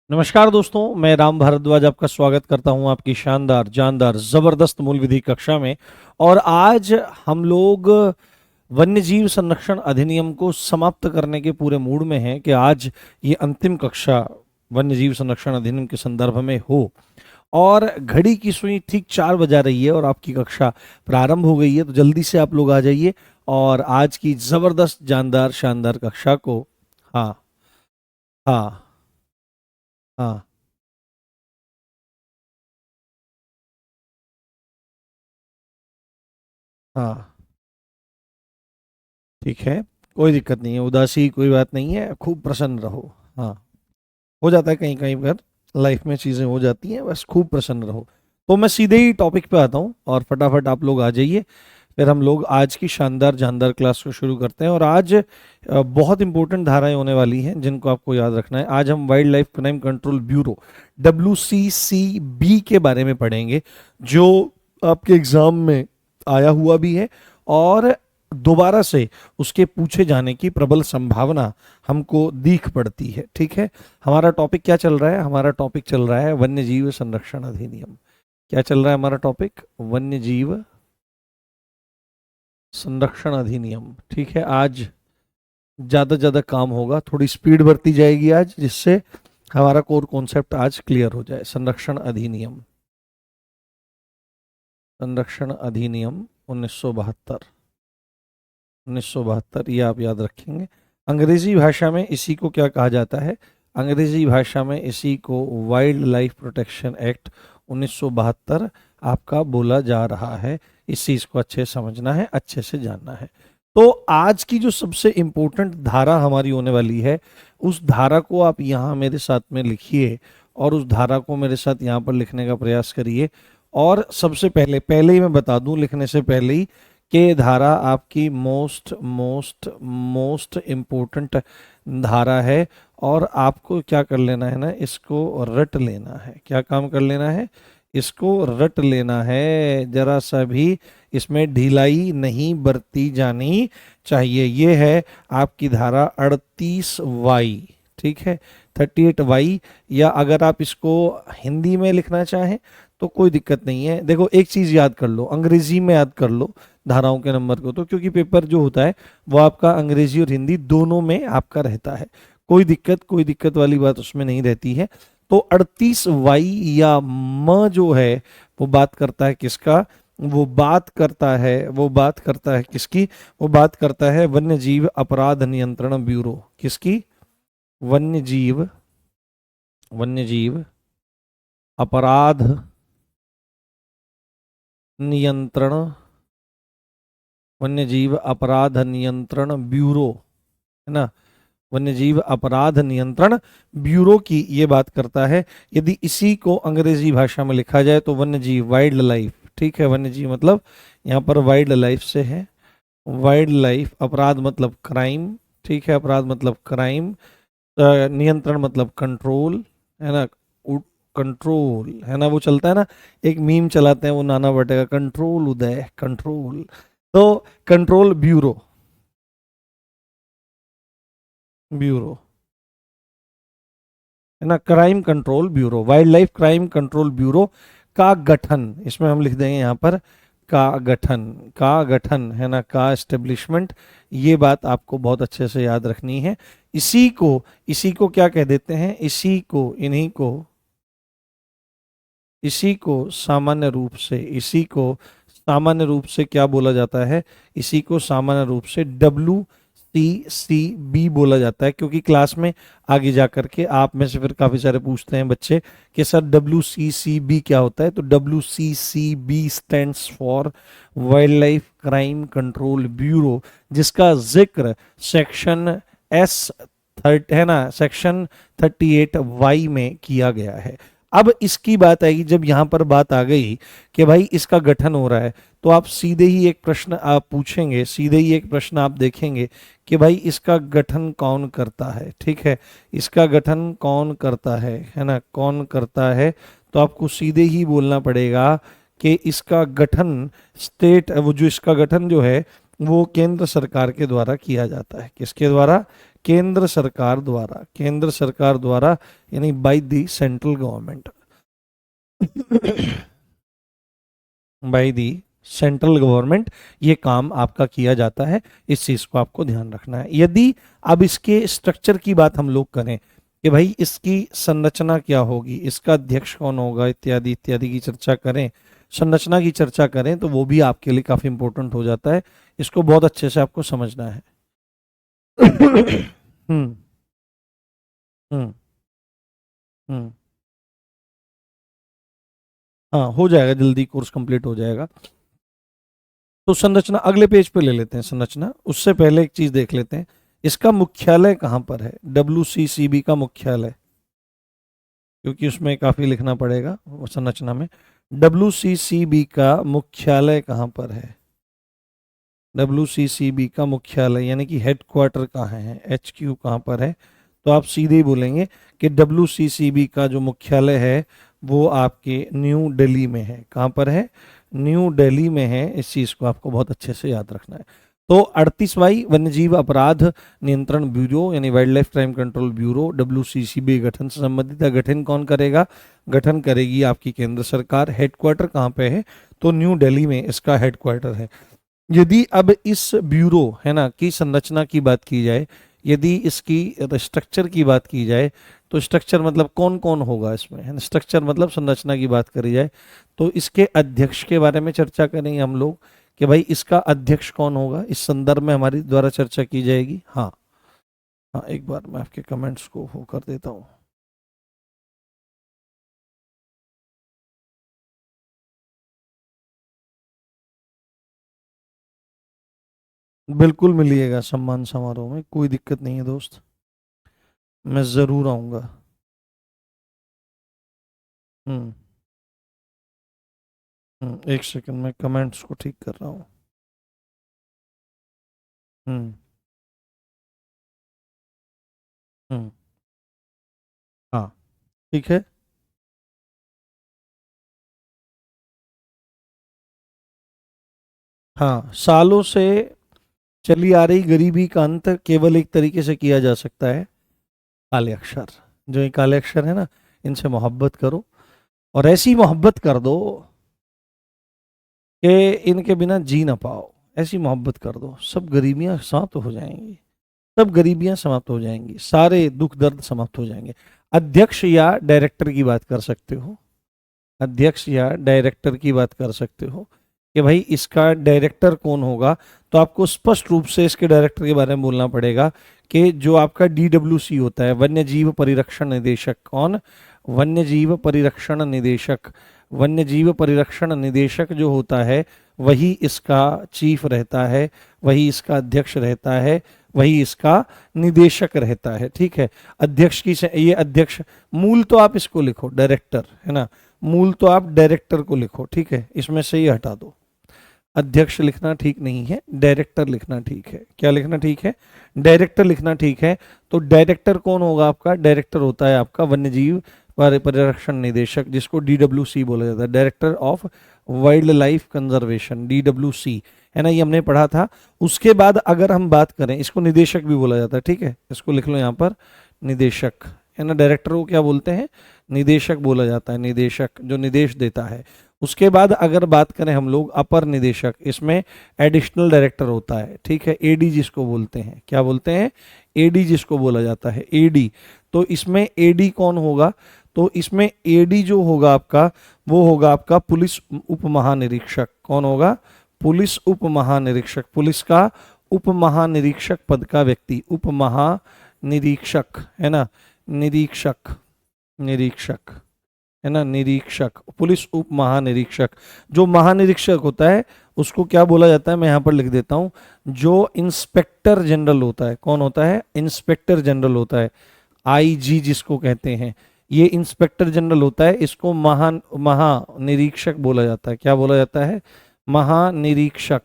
नमस्कार दोस्तों, मैं राम भारद्वाज आपका स्वागत करता हूं आपकी शानदार जानदार जबरदस्त मूल विधि कक्षा में। और आज हम लोग वन्यजीव संरक्षण अधिनियम को समाप्त करने के पूरे मूड में हैं कि आज ये अंतिम कक्षा वन्यजीव संरक्षण अधिनियम के संदर्भ में हो। और घड़ी की सुई ठीक 4 बजा रही है और आपकी कक्षा प्रारंभ हो गई है, तो जल्दी से आप लोग आ जाइए और आज की जबरदस्त जानदार शानदार कक्षा को। हाँ, हाँ, हाँ, हाँ, ठीक है। कोई दिक्कत नहीं है, उदासी कोई बात नहीं है, खूब प्रसन्न रहो। हाँ, हो जाता है कहीं कहीं पर, लाइफ में चीज़ें हो जाती हैं, बस खूब प्रसन्न रहो। तो मैं सीधे ही टॉपिक पे आता हूँ और फटाफट आप लोग आ जाइए। फिर हम लोग आज की शानदार जानदार क्लास को शुरू करते हैं। और आज बहुत इंपॉर्टेंट धाराएं होने वाली हैं जिनको आपको याद रखना है। आज हम wild life crime control bureau WCCB के बारे में पढ़ेंगे, जो आपके एग्जाम में आया हुआ भी है और दोबारा से उसके पूछे जाने की प्रबल संभावना हमको दिख पड़ती है। ठीक है, हमारा टॉपिक क्या चल रहा है? हमारा टॉपिक चल रहा है वन्यजीव संरक्षण अधिनियम। क्या चल रहा है हमारा टॉपिक? वन्यजीव संरक्षण अधिनियम। ठीक है, आज ज़्यादा ज़्यादा काम होगा, थोड़ी स्पीड बढ़ती जाएगी आज, जिससे हमारा कोर कॉन्सेप्ट आज क्लियर हो जाए। संरक्षण अधिनियम, संरक्षण अधिनियम 1972, 1972 ये आप याद रखेंगे। अंग्रेजी भाषा में इसी को क्या कहा जाता है? अंग्रेजी भाषा में इसी को वाइल्ड लाइफ प्रोटेक्शन एक्ट 1972 आपका बोला जा रहा है। इस चीज़ को अच्छे से समझना है, अच्छे से जानना है। तो आज की जो सबसे इम्पोर्टेंट धारा हमारी होने वाली है, उस धारा को आप यहाँ मेरे साथ में लिखिए और उस धारा को मेरे साथ यहाँ पर लिखने का प्रयास करिए। और सबसे पहले पहले ही मैं बता दूं, लिखने से पहले ही, कि धारा आपकी मोस्ट मोस्ट मोस्ट इम्पोर्टेंट धारा है। और आपको क्या कर लेना है ना, इसको रट लेना है। क्या काम कर लेना है? इसको रट लेना है। जरा सा भी इसमें ढिलाई नहीं बरती जानी चाहिए। ये है आपकी धारा 38Y। ठीक है, 38Y। या अगर आप इसको हिंदी में लिखना चाहें तो कोई दिक्कत नहीं है। देखो, एक चीज़ याद कर लो, अंग्रेजी में याद कर लो धाराओं के नंबर को, तो क्योंकि पेपर जो होता है वो आपका अंग्रेजी और हिंदी दोनों में आपका रहता है। कोई दिक्कत वाली बात उसमें नहीं रहती है। तो 38Y या म जो है वो बात करता है किसका? वो बात करता है किसकी? वो बात करता है वन्यजीव अपराध नियंत्रण ब्यूरो। किसकी? वन्यजीव वन्यजीव अपराध नियंत्रण वन्यजीव अपराध नियंत्रण ब्यूरो, है ना? वन्यजीव अपराध नियंत्रण ब्यूरो की ये बात करता है। यदि इसी को अंग्रेजी भाषा में लिखा जाए तो वन्यजीव, वाइल्ड लाइफ। ठीक है, वन्यजीव मतलब यहाँ पर वाइल्ड लाइफ से है। वाइल्ड लाइफ, अपराध मतलब क्राइम। ठीक है, अपराध मतलब क्राइम। नियंत्रण मतलब कंट्रोल, है ना? कंट्रोल, है ना? वो चलता है ना, एक मीम चलाते हैं वो नाना बटेगा, कंट्रोल उदय, कंट्रोल। तो कंट्रोल ब्यूरो, ब्यूरो, है ना? Crime control bureau, wild life crime control bureau का गठन, इसमें हम लिख देंगे यहाँ पर का गठन। का गठन, है ना? का एस्टेब्लिशमेंट। ये बात आपको बहुत अच्छे से याद रखनी है। इसी को क्या कह देते हैं? इसी को क्या बोला जाता है? इसी को सामान्य रूप से WCCB बोला जाता है। क्योंकि क्लास में आगे जा करके आप में से फिर काफी सारे पूछते हैं बच्चे कि सर WCCB क्या होता है? तो WCCB stands for wild life crime control bureau, जिसका जिक्र सेक्शन S30, है ना, सेक्शन 38Y में किया गया है। अब इसकी बात आएगी, जब यहां पर बात आ गई कि भाई इसका गठन हो रहा है, तो आप सीधे ही एक प्रश्न आप पूछेंगे, सीधे ही एक प्रश्न आप देखेंगे कि भाई इसका गठन कौन करता है? ठीक है, इसका गठन कौन करता है ना? कौन करता है? तो आपको सीधे ही बोलना पड़ेगा कि इसका गठन इसका गठन जो है वो केंद्र सरकार के द्वारा किया जाता है। किसके द्वारा? केंद्र सरकार द्वारा यानी by the central government, by the central government ये काम आपका किया जाता है। इस चीज को आपको ध्यान रखना है। यदि अब इसके स्ट्रक्चर की बात हम लोग करें कि भाई इसकी संरचना क्या होगी, इसका अध्यक्ष कौन होगा, इत्यादि इत्यादि की चर्चा करें, संरचना की चर्चा करें, तो वो भी आपके लिए काफी इंपॉर्टेंट हो जाता है। इसको बहुत अच्छे से आपको समझना है। हम्म हम्म हम्म हाँ, हो जाएगा जल्दी, कोर्स कंप्लीट हो जाएगा। तो संरचना अगले पेज पे ले लेते हैं संरचना। उससे पहले एक चीज देख लेते हैं, इसका मुख्यालय कहाँ पर है, WCCB का मुख्यालय, क्योंकि उसमें काफी लिखना पड़ेगा वो संरचना में। WCCB का मुख्यालय कहाँ पर है, WCCB का मुख्यालय यानी कि हेडक्वार्टर कहाँ है, HQ कहाँ पर है, तो आप सीधे ही बोलेंगे कि WCCB का जो मुख्यालय है वो आपके न्यू दिल्ली में है। कहाँ पर है, न्यू दिल्ली में है। इस चीज को आपको बहुत अच्छे से याद रखना है। तो 38वां वन्यजीव अपराध नियंत्रण ब्यूरो यानी wild life crime control bureau WCCB गठन से संबंधित है। गठन कौन करेगा, गठन करेगी आपकी केंद्र सरकार। हेडक्वार्टर कहाँ पे है, तो न्यू दिल्ली में इसका हेडक्वार्टर है। यदि अब इस ब्यूरो है ना की संरचना की बात की जाए, यदि इसकी स्ट्रक्चर की बात की जाए, तो स्ट्रक्चर मतलब कौन कौन होगा इसमें, है ना। स्ट्रक्चर मतलब संरचना की बात करी जाए तो इसके अध्यक्ष के बारे में चर्चा करेंगे हम लोग कि भाई इसका अध्यक्ष कौन होगा, इस संदर्भ में हमारी द्वारा चर्चा की जाएगी। हाँ हाँ, एक बार मैं आपके कमेंट्स को वो कर देता हूँ। बिल्कुल मिलिएगा सम्मान समारोह में, कोई दिक्कत नहीं है दोस्त, मैं जरूर आऊंगा। हम्म एक सेकंड में कमेंट्स को ठीक कर रहा हूँ। हम्म हम्म हाँ, ठीक है। हाँ, सालों से चली आ रही गरीबी का अंत केवल एक तरीके से किया जा सकता है, काले अक्षर। जो ये काले अक्षर है ना, इनसे मोहब्बत करो और ऐसी मोहब्बत कर दो कि इनके बिना जी ना पाओ। ऐसी मोहब्बत कर दो, सब गरीबियां समाप्त हो जाएंगी, सब गरीबियां समाप्त हो जाएंगी, सारे दुख दर्द समाप्त हो जाएंगे। अध्यक्ष या डायरेक्टर की बात कर सकते हो, अध्यक्ष या डायरेक्टर की बात कर सकते हो कि भाई इसका डायरेक्टर कौन होगा। तो आपको स्पष्ट रूप से इसके डायरेक्टर के बारे में बोलना पड़ेगा कि जो आपका DWC होता है, वन्य जीव परिरक्षण निदेशक। कौन, वन्य जीव परिरक्षण निदेशक। वन्य जीव परिरक्षण निदेशक जो होता है वही इसका चीफ रहता है, वही इसका अध्यक्ष रहता है, वही इसका निदेशक रहता है। ठीक है, अध्यक्ष की ये अध्यक्ष, मूल तो आप इसको लिखो डायरेक्टर, है ना, मूल तो आप डायरेक्टर को लिखो। ठीक है, इसमें से ही हटा दो, अध्यक्ष लिखना ठीक नहीं है, डायरेक्टर लिखना ठीक है। क्या लिखना ठीक है, डायरेक्टर लिखना ठीक है। तो डायरेक्टर कौन होगा आपका, डायरेक्टर होता है आपका वन्यजीव परिरक्षण निदेशक, जिसको DWC बोला जाता है, director of wild life conservation, DWC, है ना, ये हमने पढ़ा था। उसके बाद अगर हम बात करें, इसको निदेशक भी बोला जाता है। ठीक है, इसको लिख लो यहाँ पर, निदेशक, है ना। डायरेक्टर को क्या बोलते हैं, निदेशक बोला जाता है, निदेशक जो निर्देश देता है। उसके बाद अगर बात करें हम लोग अपर निदेशक, इसमें एडिशनल डायरेक्टर होता है। ठीक है, AD जिसको बोलते हैं, क्या बोलते हैं, AD जिसको बोला जाता है, AD। तो इसमें AD कौन होगा, तो इसमें AD जो होगा आपका, वो होगा आपका पुलिस उप महानिरीक्षक। कौन होगा, पुलिस उप महानिरीक्षक, पुलिस का उप महानिरीक्षक पद का व्यक्ति, उप महानिरीक्षक, है ना, निरीक्षक, निरीक्षक, है ना, निरीक्षक, पुलिस उप महानिरीक्षक। जो महानिरीक्षक होता है उसको क्या बोला जाता है, मैं यहां पर लिख देता हूं, जो इंस्पेक्टर जनरल होता है। कौन होता है, इंस्पेक्टर जनरल होता है, IG जिसको कहते हैं, ये इंस्पेक्टर जनरल होता है। इसको महानिरीक्षक बोला जाता है। क्या बोला जाता है, महानिरीक्षक,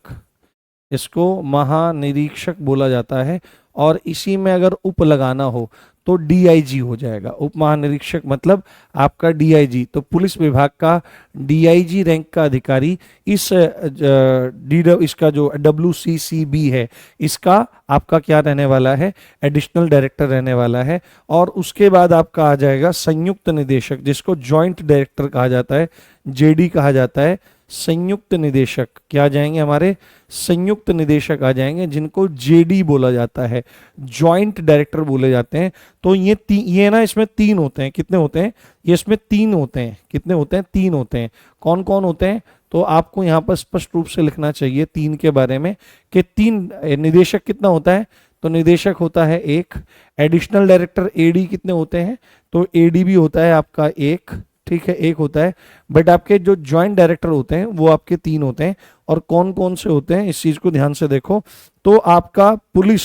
इसको महानिरीक्षक बोला जाता है। और इसी में अगर उप लगाना हो तो डीआईजी हो जाएगा। उप महानिरीक्षक मतलब आपका डीआईजी। तो पुलिस विभाग का डीआईजी रैंक का अधिकारी इसका जो WCCB है, इसका आपका क्या रहने वाला है, एडिशनल डायरेक्टर रहने वाला है। और उसके बाद आपका आ जाएगा संयुक्त निदेशक, जिसको जॉइंट डायरेक्टर कहा जाता है, जेडी कहा जाता है। संयुक्त निदेशक क्या आ जाएंगे हमारे, संयुक्त निदेशक आ जाएंगे, जिनको जेडी बोला जाता है, जॉइंट डायरेक्टर बोले जाते हैं। तो ये ना इसमें 3 होते हैं। कितने होते हैं, ये इसमें 3 होते हैं। कितने होते हैं, 3 होते हैं। कौन कौन होते हैं, तो आपको यहाँ पर स्पष्ट रूप से लिखना चाहिए 3 के बारे में कि 3 निदेशक कितना होता है, तो निदेशक होता है 1। एडिशनल डायरेक्टर एडी कितने होते हैं, तो एडी भी होता है आपका 1, ठीक है, 1 होता है। बट आपके जो ज्वाइंट डायरेक्टर होते हैं वो आपके 3 होते हैं। और कौन कौन से होते हैं, इस चीज को ध्यान से देखो। तो आपका पुलिस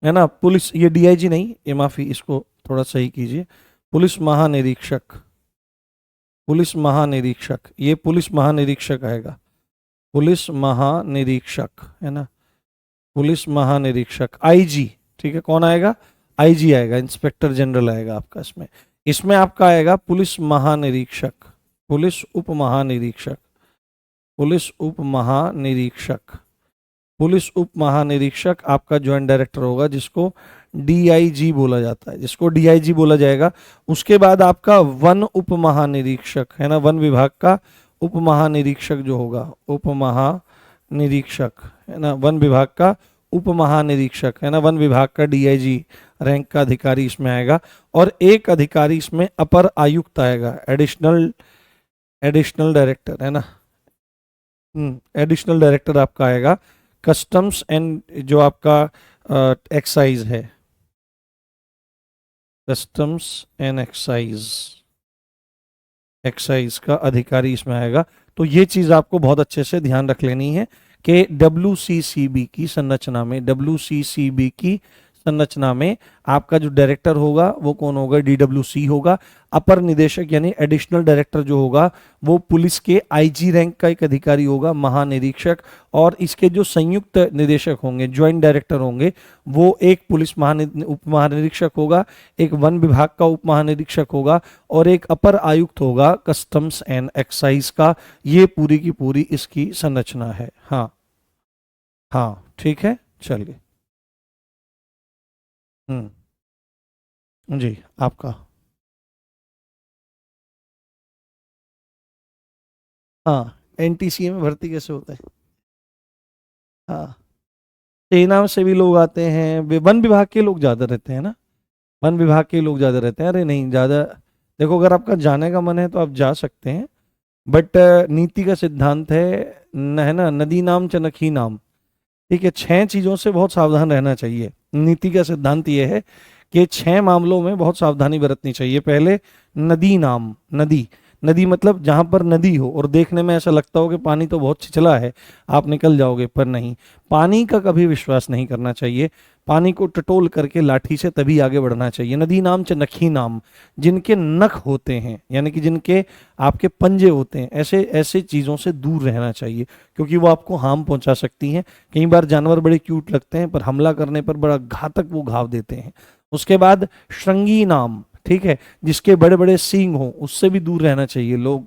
है ना, पुलिस, ये डीआईजी नहीं, ये माफी, इसको थोड़ा सही कीजिए, पुलिस महानिरीक्षक, पुलिस महानिरीक्षक, ये पुलिस महानिरीक्षक आएगा, पुलिस महानिरीक्षक है ना, पुलिस महानिरीक्षक, आईजी, ठीक है, कौन आएगा, आईजी आएगा, इंस्पेक्टर जनरल आएगा आपका इसमें। इसमें आपका आएगा पुलिस महानिरीक्षक, पुलिस उप महानिरीक्षक, पुलिस उप महानिरीक्षक, पुलिस उप महानिरीक्षक आपका ज्वाइंट डायरेक्टर होगा, जिसको डीआईजी बोला जाता है, जिसको डीआईजी बोला जाएगा। उसके बाद आपका वन उप महानिरीक्षक है ना, वन विभाग का उप महानिरीक्षक जो होगा, उप महानिरीक्षक है ना, वन विभाग का उप महानिरीक्षक है ना, वन विभाग का डीआईजी रैंक का अधिकारी इसमें आएगा। और एक अधिकारी इसमें अपर आयुक्त आएगा, एडिशनल डायरेक्टर है ना, एडिशनल डायरेक्टर आपका आएगा कस्टम्स एंड जो आपका एक्साइज है, कस्टम्स एंड एक्साइज का अधिकारी इसमें आएगा। तो ये चीज आपको बहुत अच्छे से ध्यान रख लेनी है कि WCCB की संरचना में, WCCB की संरचना में आपका जो डायरेक्टर होगा वो कौन होगा, DWC होगा। अपर निदेशक यानी एडिशनल डायरेक्टर जो होगा वो पुलिस के IG रैंक का एक अधिकारी होगा, महानिरीक्षक। और इसके जो संयुक्त निदेशक होंगे, ज्वाइंट डायरेक्टर होंगे, वो एक पुलिस उप महानिरीक्षक होगा, एक वन विभाग का उप महानिरीक्षक होगा, और एक अपर आयुक्त होगा कस्टम्स एंड एक्साइज का। ये पूरी की पूरी इसकी संरचना है। हाँ हाँ, ठीक है, चलिए। जी, आपका, हाँ, NTCA में भर्ती कैसे होता है, हाँ, सेना से भी लोग आते हैं, वन विभाग के लोग ज्यादा रहते हैं ना, वन विभाग के लोग ज्यादा रहते हैं। अरे नहीं, ज्यादा देखो, अगर आपका जाने का मन है तो आप जा सकते हैं, बट नीति का सिद्धांत है ना, नदी नाम च नखी नाम, ठीक है, 6 चीजों से बहुत सावधान रहना चाहिए। नीति का सिद्धांत ये है कि 6 मामलों में बहुत सावधानी बरतनी चाहिए। पहले नदी नाम, नदी, नदी मतलब जहां पर नदी हो और देखने में ऐसा लगता हो कि पानी तो बहुत छिछला है, आप निकल जाओगे, पर नहीं, पानी का कभी विश्वास नहीं करना चाहिए। पानी को टटोल करके लाठी से तभी आगे बढ़ना चाहिए। नदी नाम च नखी नाम, जिनके नख होते हैं यानी कि जिनके आपके पंजे होते हैं, ऐसे ऐसे चीज़ों से दूर रहना चाहिए, क्योंकि वो आपको हार्म पहुंचा सकती हैं। कई बार जानवर बड़े क्यूट लगते हैं पर हमला करने पर बड़ा घातक वो घाव देते हैं। उसके बाद श्रृंगी नाम, ठीक है, जिसके बड़े बड़े सींग हों, उससे भी दूर रहना चाहिए, लोग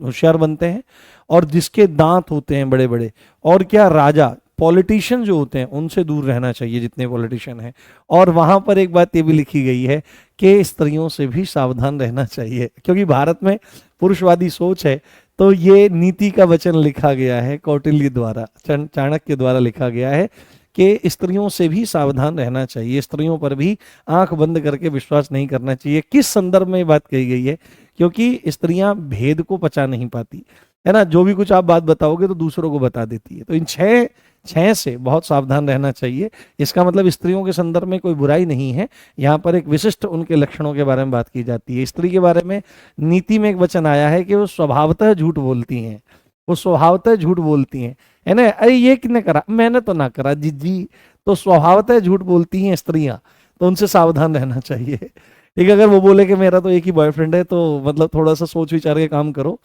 होशियार बनते हैं। और जिसके दांत होते हैं बड़े बड़े, और क्या, राजा, पॉलिटिशियन जो होते हैं उनसे दूर रहना चाहिए, जितने पॉलिटिशियन हैं। और वहां पर एक बात ये भी लिखी गई है कि स्त्रियों से भी सावधान रहना चाहिए, क्योंकि भारत में पुरुषवादी सोच है। तो ये नीति का वचन लिखा गया है कौटिल्य द्वारा, चाणक्य द्वारा लिखा गया है कि स्त्रियों से भी सावधान रहना चाहिए, स्त्रियों पर भी आंख बंद करके विश्वास नहीं करना चाहिए। किस संदर्भ में बात कही गई है, क्योंकि स्त्रियां भेद को पचा नहीं पाती है ना, जो भी कुछ आप बात बताओगे तो दूसरों को बता देती है। तो इन 6 से बहुत सावधान रहना चाहिए। इसका मतलब स्त्रियों के संदर्भ में कोई बुराई नहीं है, यहाँ पर एक विशिष्ट उनके लक्षणों के बारे में बात की जाती है। स्त्री के बारे में नीति में एक वचन आया है कि वो स्वभावतः झूठ बोलती हैं, वो स्वभावतः झूठ बोलती हैं, है ना। अरे ये किसने करा, मैंने तो ना करा जी, तो स्वभावतः झूठ बोलती हैं स्त्रियां, तो उनसे सावधान रहना चाहिए। ठीक है, अगर वो बोले कि मेरा तो एक ही बॉयफ्रेंड है, तो मतलब थोड़ा सा सोच विचार के काम करो।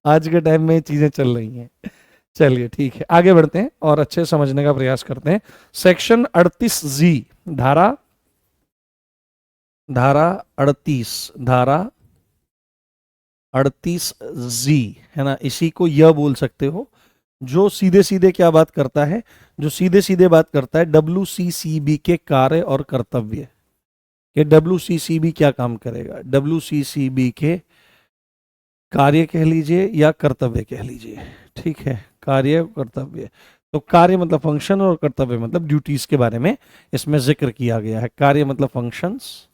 आज के टाइम में चीजें चल रही हैं। चलिए ठीक है, आगे बढ़ते हैं और अच्छे समझने का प्रयास करते हैं। सेक्शन 38G, धारा धारा 38, धारा 38 जी है ना, इसी को यह बोल सकते हो, जो सीधे सीधे क्या बात करता है, जो सीधे सीधे बात करता है WCCB के कार्य और कर्तव्य, कि WCCB क्या काम करेगा, WCCB के कार्य कह लीजिए या कर्तव्य कह लीजिए, ठीक है, कार्य कर्तव्य। तो कार्य मतलब फंक्शन और कर्तव्य मतलब ड्यूटीज के बारे में इसमें जिक्र किया गया है। कार्य मतलब फंक्शंस,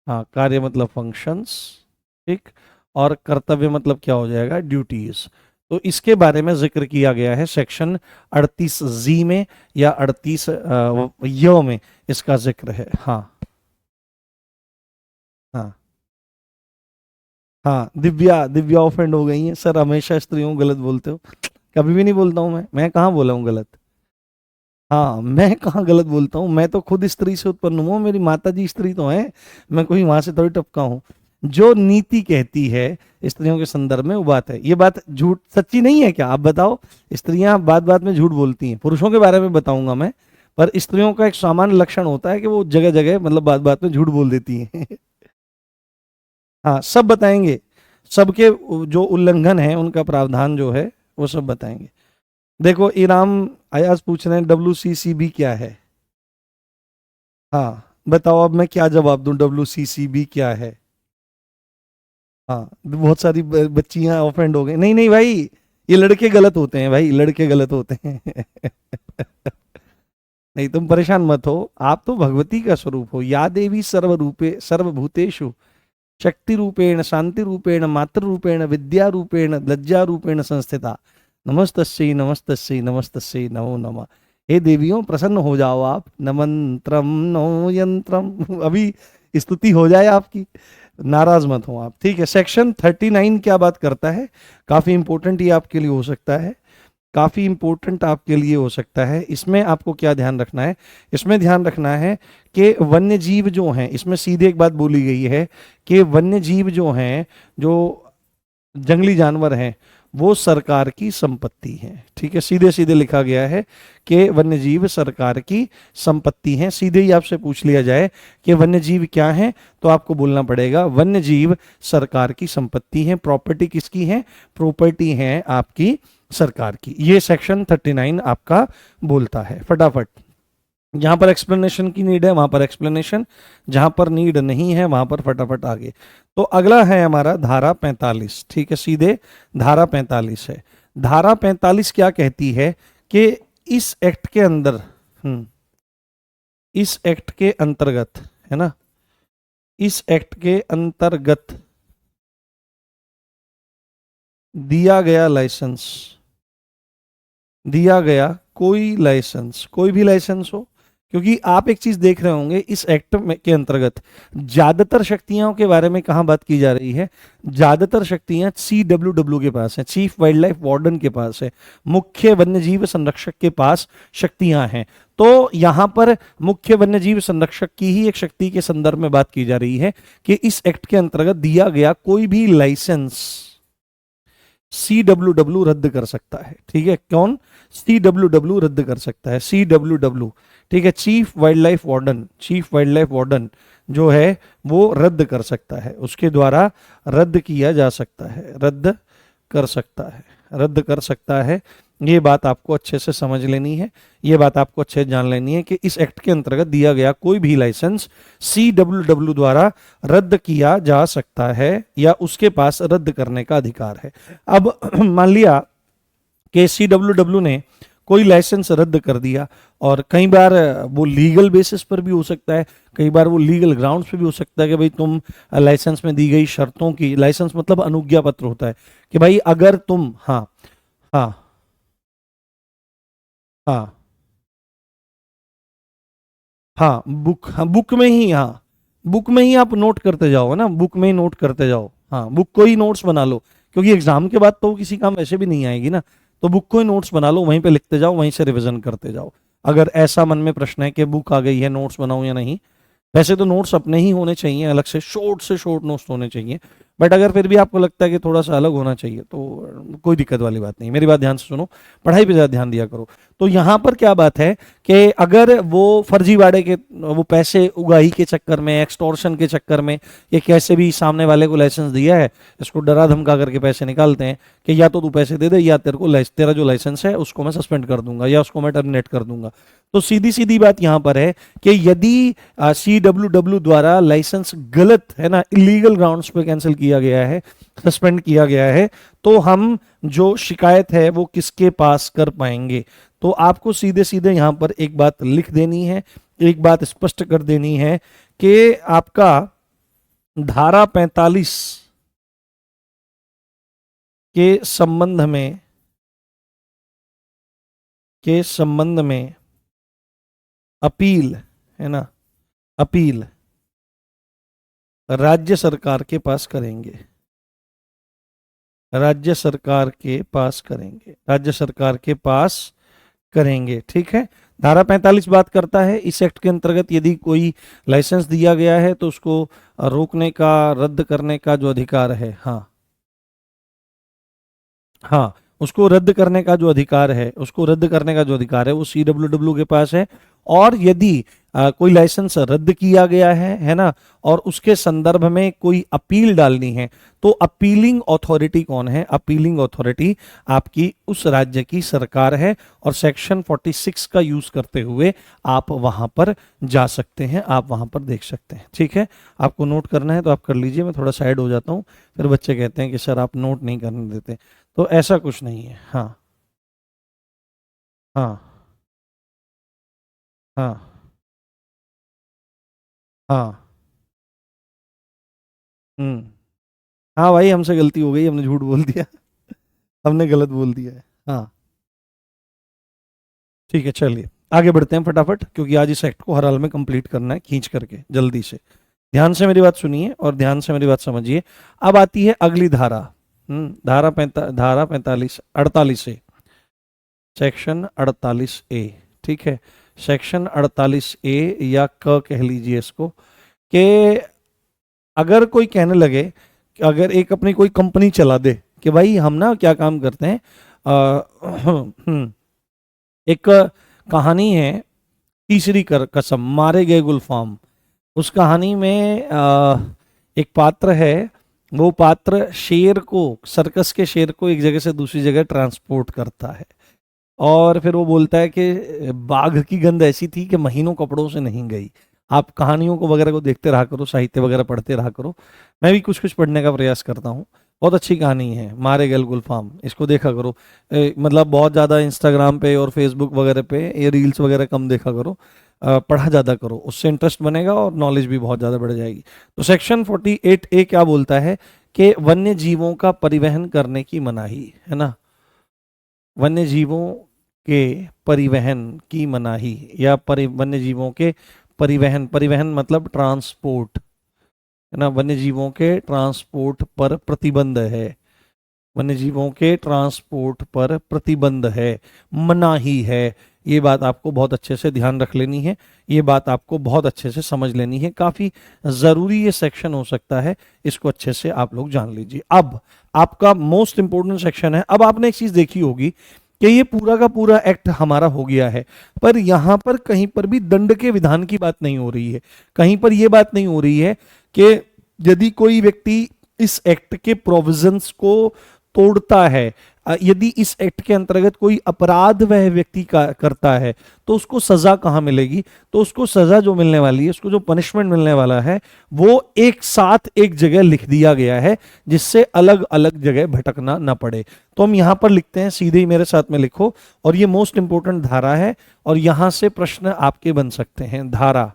हाँ कार्य मतलब फंक्शंस, ठीक, और कर्तव्य मतलब क्या हो जाएगा, ड्यूटीज। तो इसके बारे में जिक्र किया गया है सेक्शन 38 जी में या 38 य में इसका जिक्र है। हाँ हाँ हाँ, दिव्या दिव्या ऑफेंड हो गई है सर, हमेशा स्त्रियों को गलत बोलते हो। कभी भी नहीं बोलता हूँ मैं कहाँ बोला हूँ गलत। हाँ मैं कहाँ गलत बोलता हूँ, मैं तो खुद स्त्री से उत्पन्न हुआ, मेरी माता जी स्त्री तो है, मैं कोई वहां से थोड़ी टपका हूँ। जो नीति कहती है स्त्रियों के संदर्भ में वो बात है, ये बात झूठ सच्ची नहीं है क्या, आप बताओ। स्त्रियां बात बात में झूठ बोलती हैं, पुरुषों के बारे में बताऊंगा मैं, पर स्त्रियों का एक सामान्य लक्षण होता है कि वो जगह जगह मतलब बात बात में झूठ बोल देती हैं। हाँ सब बताएंगे, सबके जो उल्लंघन है उनका प्रावधान जो है वो सब बताएंगे। देखो इनाम अयाज पूछ रहे हैं WCCB क्या है। हाँ बताओ अब मैं क्या जवाब दूं, WCCB क्या है। हाँ बहुत सारी बच्चियां ऑफेंड हो गई, नहीं नहीं भाई, ये लड़के गलत होते हैं भाई, लड़के गलत होते हैं। नहीं तुम परेशान मत हो, आप तो भगवती का स्वरूप हो, या देवी सर्वरूपे सर्वभूतेषु शक्ति रूपेण शांति रूपेण मातृ रूपेण विद्या रूपेण लज्जा रूपेण संस्थिता, नमस्तस्यै नमस्तस्यै नमस्तस्यै नमो नमः। हे देवियों प्रसन्न हो जाओ आप, न मंत्रम नो यंत्रम, अभी स्तुति हो जाए आपकी, नाराज मत हो आप, ठीक है। सेक्शन 39 क्या बात करता है, काफी इंपॉर्टेंट ये आपके लिए हो सकता है, काफी इंपॉर्टेंट आपके लिए हो सकता है। इसमें आपको क्या ध्यान रखना है, इसमें ध्यान रखना है कि वन्य जीव जो हैं, इसमें सीधे एक बात बोली गई है कि वन्य जीव जो हैं, जो जंगली जानवर हैं, वो सरकार की संपत्ति है, ठीक है, सीधे सीधे लिखा गया है कि वन्य जीव सरकार की संपत्ति हैं। सीधे ही आपसे पूछ लिया जाए कि वन्य जीव क्या है, तो आपको बोलना पड़ेगा वन्य जीव सरकार की संपत्ति है। प्रॉपर्टी किसकी है, प्रॉपर्टी है आपकी सरकार की। ये सेक्शन 39 आपका बोलता है। फटाफट, जहां पर एक्सप्लेनेशन की नीड है वहां पर एक्सप्लेनेशन, जहां पर नीड नहीं है वहां पर फटाफट आगे। तो अगला है हमारा धारा 45, ठीक है, सीधे धारा 45 है। धारा 45 क्या कहती है कि इस एक्ट के अंदर, इस एक्ट के अंतर्गत, है ना, इस एक्ट के अंतर्गत दिया गया लाइसेंस, दिया गया कोई लाइसेंस, कोई भी लाइसेंस हो, क्योंकि आप एक चीज देख रहे होंगे इस एक्ट में के अंतर्गत ज्यादातर शक्तियों के बारे में कहां बात की जा रही है, ज्यादातर शक्तियां CWW के पास है, चीफ वाइल्ड लाइफ वार्डन के पास है, मुख्य वन्यजीव संरक्षक के पास शक्तियां हैं। तो यहां पर मुख्य वन्यजीव संरक्षक की ही एक शक्ति के संदर्भ में बात की जा रही है कि इस एक्ट के अंतर्गत दिया गया कोई भी लाइसेंस CWW रद्द कर सकता है, ठीक है, कौन, CWW रद्द कर सकता है, CWW, ठीक है, chief wild life warden, chief wild life warden जो है वो रद्द कर सकता है, उसके द्वारा रद्द किया जा सकता है, रद्द कर सकता है, रद्द कर सकता है। ये बात आपको अच्छे से समझ लेनी है, ये बात आपको अच्छे से जान लेनी है कि इस एक्ट के अंतर्गत दिया गया कोई भी लाइसेंस CWW द्वारा रद्द किया जा सकता है या उसके पास रद्द करने का अधिकार है। अब मान लिया कि CWW ने कोई लाइसेंस रद्द कर दिया, और कई बार वो लीगल बेसिस पर भी हो सकता है, कई बार वो लीगल ग्राउंड्स पे भी हो सकता है कि भाई तुम लाइसेंस में दी गई शर्तों की, लाइसेंस मतलब अनुज्ञा पत्र होता है कि भाई अगर तुम, हाँ हाँ हाँ हाँ बुक, हाँ बुक में ही, हाँ बुक में ही आप नोट करते जाओ, है ना, बुक में ही नोट करते जाओ, हाँ बुक को ही नोट्स बना लो, क्योंकि एग्जाम के बाद तो किसी काम वैसे भी नहीं आएगी ना, तो बुक को ही नोट्स बना लो, वहीं पे लिखते जाओ, वहीं से रिवीजन करते जाओ। अगर ऐसा मन में प्रश्न है कि बुक आ गई है नोट्स बनाऊं या नहीं, वैसे तो नोट्स अपने ही होने चाहिए, अलग से शॉर्ट नोट्स होने चाहिए, बट अगर फिर भी आपको लगता है कि थोड़ा सा अलग होना चाहिए तो कोई दिक्कत वाली बात नहीं। मेरी बात ध्यान से सुनो, पढ़ाई पे ज़्यादा ध्यान दिया करो। तो यहाँ पर क्या बात है कि अगर वो फर्जीवाड़े के, वो पैसे उगाही के चक्कर में, एक्सटॉर्शन के चक्कर में, ये कैसे भी सामने वाले को लाइसेंस दिया है इसको डरा धमका करके पैसे निकालते हैं कि या तो तू पैसे दे दे या तेरे को तेरा जो लाइसेंस है उसको मैं सस्पेंड कर दूंगा या उसको मैं टर्मिनेट कर दूंगा। तो सीधी सीधी बात यहाँ पर है कि यदि CWW द्वारा लाइसेंस गलत है ना, इलीगल ग्राउंड्स पे कैंसिल किया गया है, सस्पेंड किया गया है, तो हम जो शिकायत है वो किसके पास कर पाएंगे। तो आपको सीधे सीधे यहां पर एक बात लिख देनी है, एक बात स्पष्ट कर देनी है कि आपका धारा 45 के संबंध में अपील है ना, अपील राज्य सरकार के पास करेंगे, राज्य सरकार के पास करेंगे, राज्य सरकार के पास करेंगे। ठीक है, धारा 45 बात करता है इस एक्ट के अंतर्गत यदि कोई लाइसेंस दिया गया है तो उसको रोकने का, रद्द करने का जो अधिकार है, हाँ हाँ, उसको रद्द करने का जो अधिकार है, उसको रद्द करने का जो अधिकार है वो CWW के पास है। और यदि कोई लाइसेंस रद्द किया गया है ना, और उसके संदर्भ में कोई अपील डालनी है तो अपीलिंग अथॉरिटी कौन है? अपीलिंग अथॉरिटी आपकी उस राज्य की सरकार है और सेक्शन 46 का यूज करते हुए आप वहां पर जा सकते हैं, आप वहां पर देख सकते हैं। ठीक है, आपको नोट करना है तो आप कर लीजिए, मैं थोड़ा साइड हो जाता हूं, फिर बच्चे कहते हैं कि सर आप नोट नहीं करने देते, तो ऐसा कुछ नहीं है। हाँ हाँ हाँ हाँ। हम्म। हाँ भाई, हमसे गलती हो गई, हमने झूठ बोल दिया, हमने गलत बोल दिया है। हाँ ठीक है, चलिए आगे बढ़ते हैं फटाफट, क्योंकि आज इस एक्ट को हर हाल में कंप्लीट करना है खींच करके जल्दी से। ध्यान से मेरी बात सुनिए और ध्यान से मेरी बात समझिए। अब आती है अगली धारा, धारा 48 सेक्शन 48A। ठीक है, सेक्शन 48A या क कह लीजिए इसको, कि अगर कोई कहने लगे कि अगर एक अपनी कोई कंपनी चला दे कि भाई हम ना क्या काम करते हैं, एक कहानी है तीसरी कसम, मारे गए गुलफाम। उस कहानी में एक पात्र है, वो पात्र शेर को, सर्कस के शेर को एक जगह से दूसरी जगह ट्रांसपोर्ट करता है, और फिर वो बोलता है कि बाघ की गंध ऐसी थी कि महीनों कपड़ों से नहीं गई। आप कहानियों को वगैरह को देखते रहा करो, साहित्य वगैरह पढ़ते रहा करो, मैं भी कुछ कुछ पढ़ने का प्रयास करता हूँ। बहुत अच्छी कहानी है मारे गए गुलफाम, इसको देखा करो। मतलब बहुत ज़्यादा इंस्टाग्राम पे और फेसबुक वगैरह पे ये रील्स वगैरह कम देखा करो, पढ़ा ज़्यादा करो, उससे इंटरेस्ट बनेगा और नॉलेज भी बहुत ज़्यादा बढ़ जाएगी। तो सेक्शन 48A क्या बोलता है कि वन्य जीवों का परिवहन करने की मनाही है ना, वन्य जीवों के परिवहन की मनाही, या वन्य जीवों के परिवहन, परिवहन मतलब ट्रांसपोर्ट है ना, वन्य जीवों के ट्रांसपोर्ट पर प्रतिबंध है, वन्य जीवों के ट्रांसपोर्ट पर प्रतिबंध है, मनाही है। ये बात आपको बहुत अच्छे से ध्यान रख लेनी है, ये बात आपको बहुत अच्छे से समझ लेनी है, काफी जरूरी ये सेक्शन हो सकता है, इसको अच्छे से आप लोग जान लीजिए। अब आपका मोस्ट इंपोर्टेंट सेक्शन है। अब आपने एक चीज देखी होगी कि ये पूरा का पूरा एक्ट हमारा हो गया है, पर यहां पर कहीं पर भी दंड के विधान की बात नहीं हो रही है, कहीं पर यह बात नहीं हो रही है कि यदि कोई व्यक्ति इस एक्ट के प्रोविजंस को तोड़ता है, यदि इस एक्ट के अंतर्गत कोई अपराध वह व्यक्ति का करता है तो उसको सजा कहां मिलेगी। तो उसको सजा जो मिलने वाली है, उसको जो पनिशमेंट मिलने वाला है, वो एक साथ एक जगह लिख दिया गया है, जिससे अलग अलग जगह भटकना ना पड़े। तो हम यहां पर लिखते हैं, सीधे ही मेरे साथ में लिखो, और ये मोस्ट इंपोर्टेंट धारा है और यहां से प्रश्न आपके बन सकते हैं। धारा,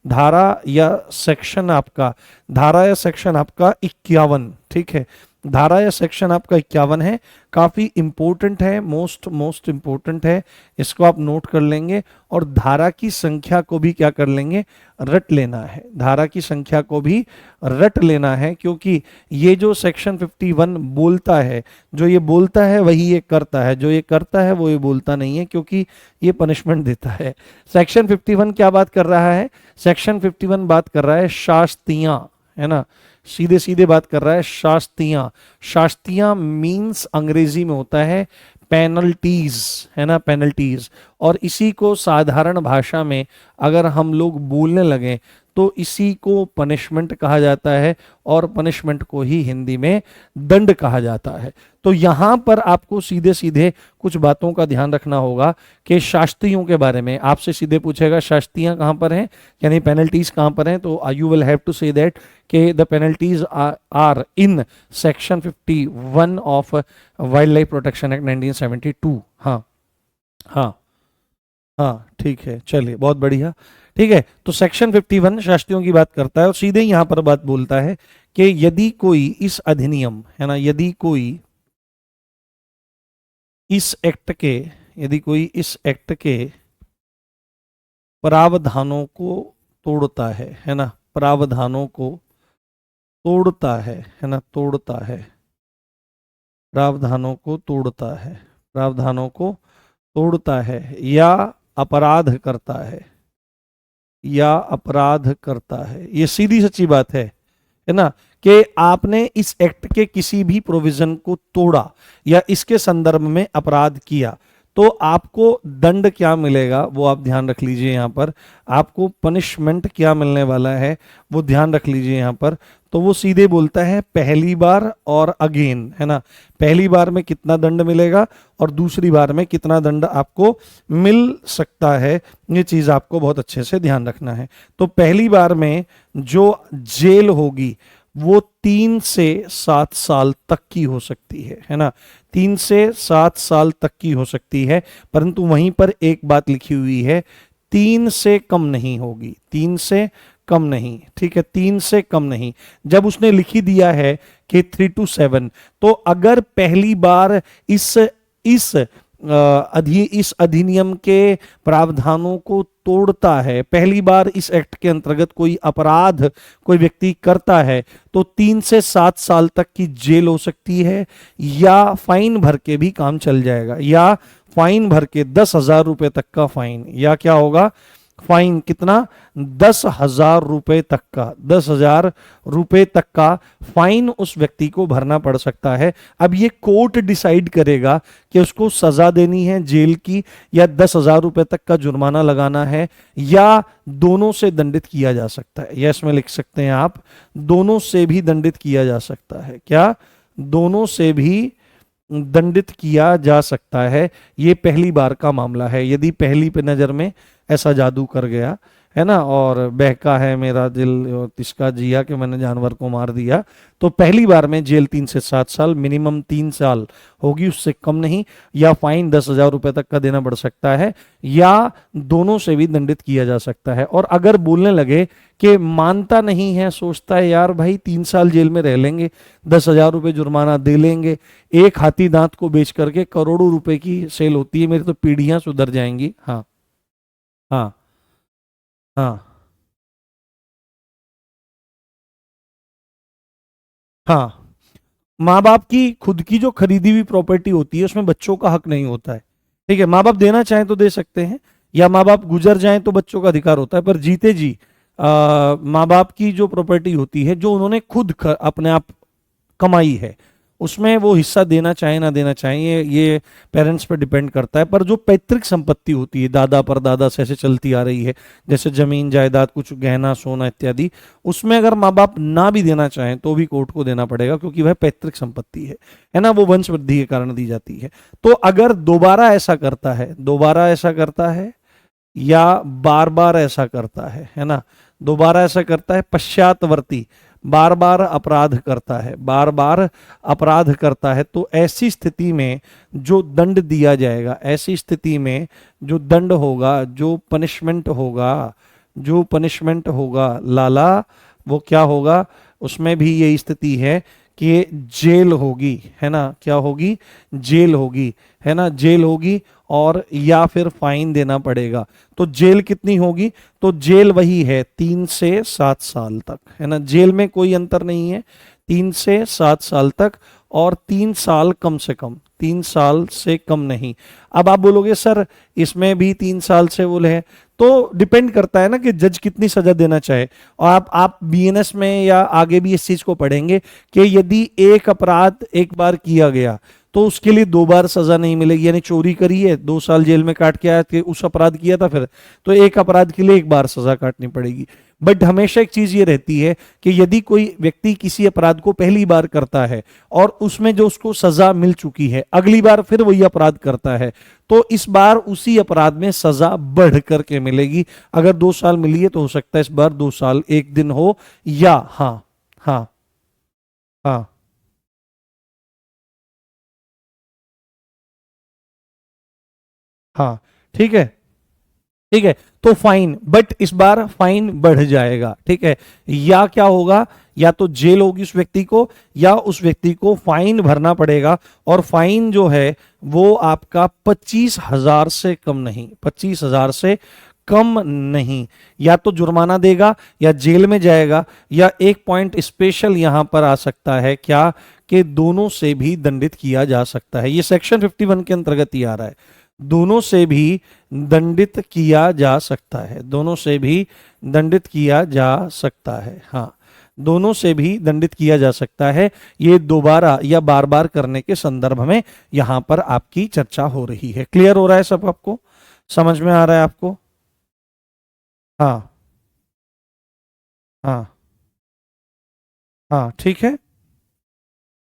धारा या सेक्शन आपका, धारा या सेक्शन आपका 51। ठीक है, धारा या सेक्शन आपका 51 है, काफी इंपॉर्टेंट है, मोस्ट इंपॉर्टेंट है, इसको आप नोट कर लेंगे। और धारा की संख्या को भी क्या कर लेंगे, रट लेना है, धारा की संख्या को भी रट लेना है, क्योंकि ये जो सेक्शन 51 बोलता है, जो ये बोलता है वही ये करता है, जो ये करता है वो ये बोलता नहीं है, क्योंकि ये पनिशमेंट देता है। सेक्शन 51 क्या बात कर रहा है, सेक्शन 51 बात कर रहा है शास्तियां, है ना, सीधे सीधे बात कर रहा है। शास्तियां, शास्तियां मीन्स अंग्रेजी में होता है पेनल्टीज, है ना, पेनल्टीज। और इसी को साधारण भाषा में अगर हम लोग बोलने लगे तो इसी को पनिशमेंट कहा जाता है, और पनिशमेंट को ही हिंदी में दंड कहा जाता है। तो यहां पर आपको सीधे सीधे कुछ बातों का ध्यान रखना होगा कि शास्त्रियों के बारे में आपसे सीधे पूछेगा शास्त्रियां कहां पर हैं, यानी पेनल्टीज कहां पर हैं, तो you will have to say that कि the penalties are in section 51 of wildlife protection act 1972। हाँ हाँ हाँ, ठीक है, चलिए, बहुत बढ़िया। ठीक है, तो सेक्शन 51 शास्त्रियों की बात करता है, और सीधे यहां पर बात बोलता है कि यदि कोई इस अधिनियम, है ना, यदि कोई इस एक्ट के, यदि कोई इस एक्ट के प्रावधानों को तोड़ता है ना, प्रावधानों को तोड़ता है ना, तोड़ता है, प्रावधानों को तोड़ता है, प्रावधानों को तोड़ता है, या अपराध करता है, या अपराध करता है, ये सीधी सच्ची बात है ना, कि आपने इस एक्ट के किसी भी प्रोविजन को तोड़ा या इसके संदर्भ में अपराध किया, तो आपको दंड क्या मिलेगा वो आप ध्यान रख लीजिए। यहां पर आपको पनिशमेंट क्या मिलने वाला है वो ध्यान रख लीजिए यहां पर। तो वो सीधे बोलता है पहली बार और अगेन, है ना, पहली बार में कितना दंड मिलेगा और दूसरी बार में कितना दंड आपको मिल सकता है, ये चीज आपको बहुत अच्छे से ध्यान रखना है। तो पहली बार में जो जेल होगी वो 3 से 7 साल तक की हो सकती है ना, 3 से 7 साल तक की हो सकती है, परंतु वहीं पर एक बात लिखी हुई है, 3 से कम नहीं होगी, 3 से कम नहीं, ठीक है, 3 से कम नहीं। जब उसने लिखी दिया है कि 3 to 7, तो अगर पहली बार इस अधिनियम के प्रावधानों को तोड़ता है, पहली बार इस एक्ट के अंतर्गत कोई अपराध कोई व्यक्ति करता है, तो 3 से 7 साल तक की जेल हो सकती है, या फाइन भर के भी काम चल जाएगा, या फाइन भर के 10,000 रुपए तक का फाइन, या क्या होगा फाइन, कितना, 10,000 रुपए तक का, 10,000 रुपए तक का फाइन उस व्यक्ति को भरना पड़ सकता है। अब ये कोर्ट डिसाइड करेगा कि उसको सजा देनी है जेल की, या 10,000 रुपए तक का जुर्माना लगाना है, या दोनों से दंडित किया जा सकता है। यस में लिख सकते हैं आप, दोनों से भी दंडित किया जा सकता है। क्या, दोनों से भी दंडित किया जा सकता है। ये पहली बार का मामला है। यदि पहली पे नजर में ऐसा जादू कर गया, है ना, और बहका है मेरा दिल और तिसका जिया कि मैंने जानवर को मार दिया, तो पहली बार में जेल 3 से 7 साल, मिनिमम 3 साल होगी, उससे कम नहीं, या फाइन 10,000 रुपए तक का देना पड़ सकता है, या दोनों से भी दंडित किया जा सकता है। और अगर बोलने लगे कि मानता नहीं है, सोचता है यार भाई 3 साल जेल में रह लेंगे, 10,000 रुपए जुर्माना दे लेंगे, एक हाथी दांत को बेच करके करोड़ों रुपए की सेल होती है, मेरी तो पीढ़ियां सुधर जाएंगी। हाँ हाँ हाँ हाँ, माँ बाप की खुद की जो खरीदी हुई प्रॉपर्टी होती है उसमें बच्चों का हक नहीं होता है। ठीक है, माँ बाप देना चाहें तो दे सकते हैं, या माँ बाप गुजर जाएं तो बच्चों का अधिकार होता है, पर जीते जी माँ बाप की जो प्रॉपर्टी होती है जो उन्होंने खुद अपने आप कमाई है, उसमें वो हिस्सा देना चाहे ना देना चाहे, ये पेरेंट्स पर डिपेंड करता है। पर जो पैतृक संपत्ति होती है, दादा परदादा से ऐसे चलती आ रही है, जैसे जमीन जायदाद, कुछ गहना सोना इत्यादि, उसमें अगर माँ बाप ना भी देना चाहें तो भी कोर्ट को देना पड़ेगा, क्योंकि वह पैतृक संपत्ति है ना, वो वंश वृद्धि के कारण दी जाती है। तो अगर दोबारा ऐसा करता है, दोबारा ऐसा करता है, या बार बार ऐसा करता है ना, दोबारा ऐसा करता है, पश्चातवर्ती, बार बार अपराध करता है, बार बार अपराध करता है, तो ऐसी स्थिति में जो दंड दिया जाएगा, ऐसी स्थिति में जो दंड होगा, जो पनिशमेंट होगा, जो पनिशमेंट होगा लाला, वो क्या होगा, उसमें भी यही स्थिति है कि जेल होगी, है ना, क्या होगी, जेल होगी, है ना, जेल होगी, और या फिर फाइन देना पड़ेगा। तो जेल कितनी होगी, तो जेल वही है 3 से 7 साल तक, है ना, जेल में कोई अंतर नहीं है, 3 से 7 साल तक, और 3 साल कम से कम, 3 साल से कम नहीं। अब आप बोलोगे सर इसमें भी 3 साल से वो है, तो डिपेंड करता है ना कि जज कितनी सजा देना चाहे। और आप बीएनएस में या आगे भी इस चीज को पढ़ेंगे कि यदि एक अपराध एक बार किया गया तो उसके लिए 2 बार सजा नहीं मिलेगी। यानी चोरी करी है 2 साल जेल में काट के आया, कि उस अपराध किया था फिर, तो एक अपराध के लिए 1 बार सजा काटनी पड़ेगी। बट हमेशा एक चीज ये रहती है कि यदि कोई व्यक्ति किसी अपराध को पहली बार करता है और उसमें जो उसको सजा मिल चुकी है, अगली बार फिर वही अपराध करता है, तो इस बार उसी अपराध में सजा बढ़ करके मिलेगी। अगर 2 साल मिली है तो हो सकता है इस बार 2 साल 1 दिन हो, या हाँ हाँ हाँ हाँ, ठीक है ठीक है। तो फाइन, बट इस बार फाइन बढ़ जाएगा, ठीक है। या क्या होगा, या तो जेल होगी उस व्यक्ति को, या उस व्यक्ति को फाइन भरना पड़ेगा। और फाइन जो है वो आपका 25,000 से कम नहीं, 25,000 से कम नहीं। या तो जुर्माना देगा या जेल में जाएगा, या एक पॉइंट स्पेशल यहां पर आ सकता है क्या, कि दोनों से भी दंडित किया जा सकता है। ये सेक्शन 51 के अंतर्गत ही आ रहा है। दोनों से भी दंडित किया जा सकता है, दोनों से भी दंडित किया जा सकता है, हाँ, दोनों से भी दंडित किया जा सकता है। ये दोबारा या बार बार करने के संदर्भ में यहां पर आपकी चर्चा हो रही है। क्लियर हो रहा है सब, आपको समझ में आ रहा है आपको? हाँ हाँ हाँ, ठीक है।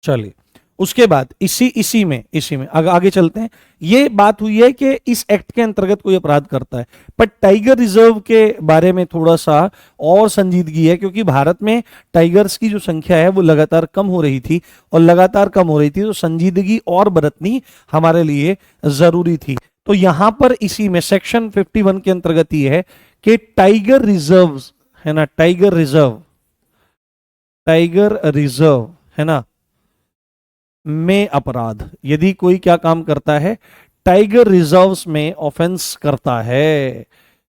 चलिए, उसके बाद इसी में आगे चलते हैं। ये बात हुई है कि इस एक्ट के अंतर्गत कोई अपराध करता है, पर टाइगर रिजर्व के बारे में थोड़ा सा और संजीदगी है, क्योंकि भारत में टाइगर्स की जो संख्या है वो लगातार कम हो रही थी, और लगातार कम हो रही थी, तो संजीदगी और बरतनी हमारे लिए जरूरी थी। तो यहां पर इसी में सेक्शन 51 के अंतर्गत ही है कि टाइगर रिजर्व है ना, टाइगर रिजर्व है ना में अपराध, यदि कोई क्या काम करता है, टाइगर रिजर्व्स में ऑफेंस करता है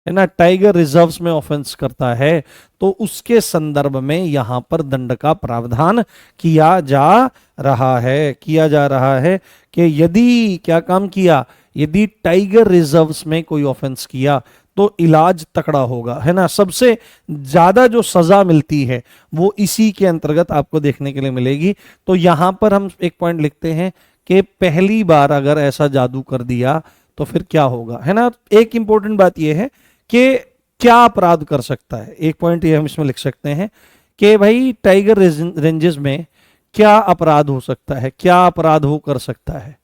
ना, टाइगर रिजर्व्स में ऑफेंस करता है, तो उसके संदर्भ में यहां पर दंड का प्रावधान किया जा रहा है कि यदि क्या काम किया, यदि टाइगर रिजर्व्स में कोई ऑफेंस किया तो इलाज तकड़ा होगा, है ना। सबसे ज्यादा जो सजा मिलती है वो इसी के अंतर्गत आपको देखने के लिए मिलेगी। तो यहां पर हम एक पॉइंट लिखते हैं कि पहली बार अगर ऐसा जादू कर दिया तो फिर क्या होगा, है ना। एक इंपॉर्टेंट बात यह है कि क्या अपराध कर सकता है, एक पॉइंट ये हम इसमें लिख सकते हैं कि भाई टाइगर रेंजेस में क्या अपराध हो सकता है, क्या अपराध हो कर सकता है,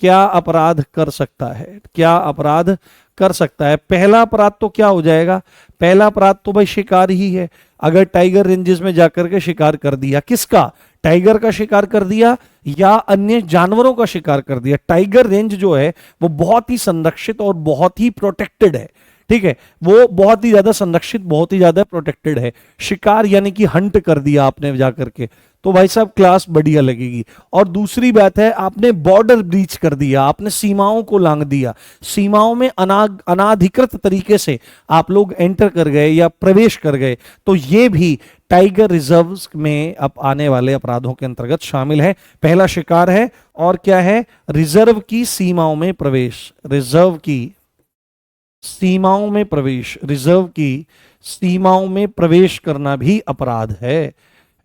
क्या अपराध कर सकता है, क्या अपराध कर सकता है। पहला अपराध तो क्या हो जाएगा, पहला अपराध तो भाई शिकार ही है। अगर टाइगर रेंजेस में जाकर के शिकार कर दिया, किसका, टाइगर का शिकार कर दिया या अन्य जानवरों का शिकार कर दिया। टाइगर रेंज जो है वो बहुत ही संरक्षित और बहुत ही प्रोटेक्टेड है, ठीक है, वो बहुत ही ज्यादा संरक्षित, बहुत ही ज्यादा प्रोटेक्टेड है। शिकार यानी कि हंट कर दिया आपने जाकर के, तो भाई साहब क्लास बढ़िया लगेगी। और दूसरी बात है, आपने बॉर्डर ब्रीच कर दिया, आपने सीमाओं को लांग दिया, सीमाओं में अनाधिकृत तरीके से आप लोग एंटर कर गए या प्रवेश कर गए, तो ये भी टाइगर रिजर्व में अब आने वाले अपराधों के अंतर्गत शामिल है। पहला शिकार है, और क्या है, रिजर्व की सीमाओं में प्रवेश, रिजर्व की सीमाओं में प्रवेश, रिजर्व की सीमाओं में प्रवेश करना भी अपराध है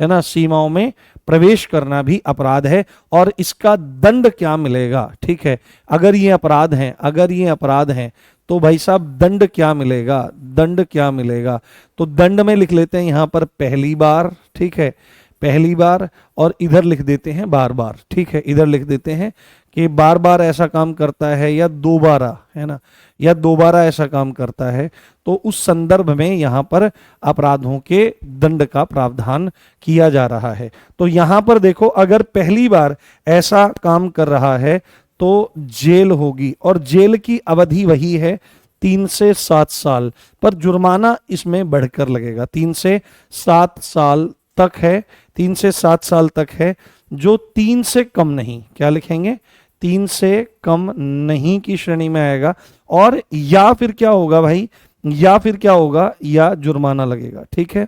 ना, सीमाओं में प्रवेश करना भी अपराध है। और इसका दंड क्या मिलेगा, ठीक है, अगर ये अपराध हैं, अगर ये अपराध हैं तो भाई साहब दंड क्या मिलेगा, दंड क्या मिलेगा। तो दंड में लिख लेते हैं यहां पर पहली बार, ठीक है, पहली बार, और इधर लिख देते हैं बार बार, ठीक है, इधर लिख देते हैं कि बार बार ऐसा काम करता है या दोबारा, है ना, या दोबारा ऐसा काम करता है, तो उस संदर्भ में यहां पर अपराधों के दंड का प्रावधान किया जा रहा है। तो यहां पर देखो, अगर पहली बार ऐसा काम कर रहा है तो जेल होगी, और जेल की अवधि वही है 3 से 7 साल, पर जुर्माना इसमें बढ़कर लगेगा, 3 से 7 साल तक है, 3 से 7 साल तक है, जो 3 से कम नहीं, क्या लिखेंगे, 3 से कम नहीं की श्रेणी में आएगा। और या फिर क्या होगा भाई, या फिर क्या होगा, या जुर्माना लगेगा, ठीक है,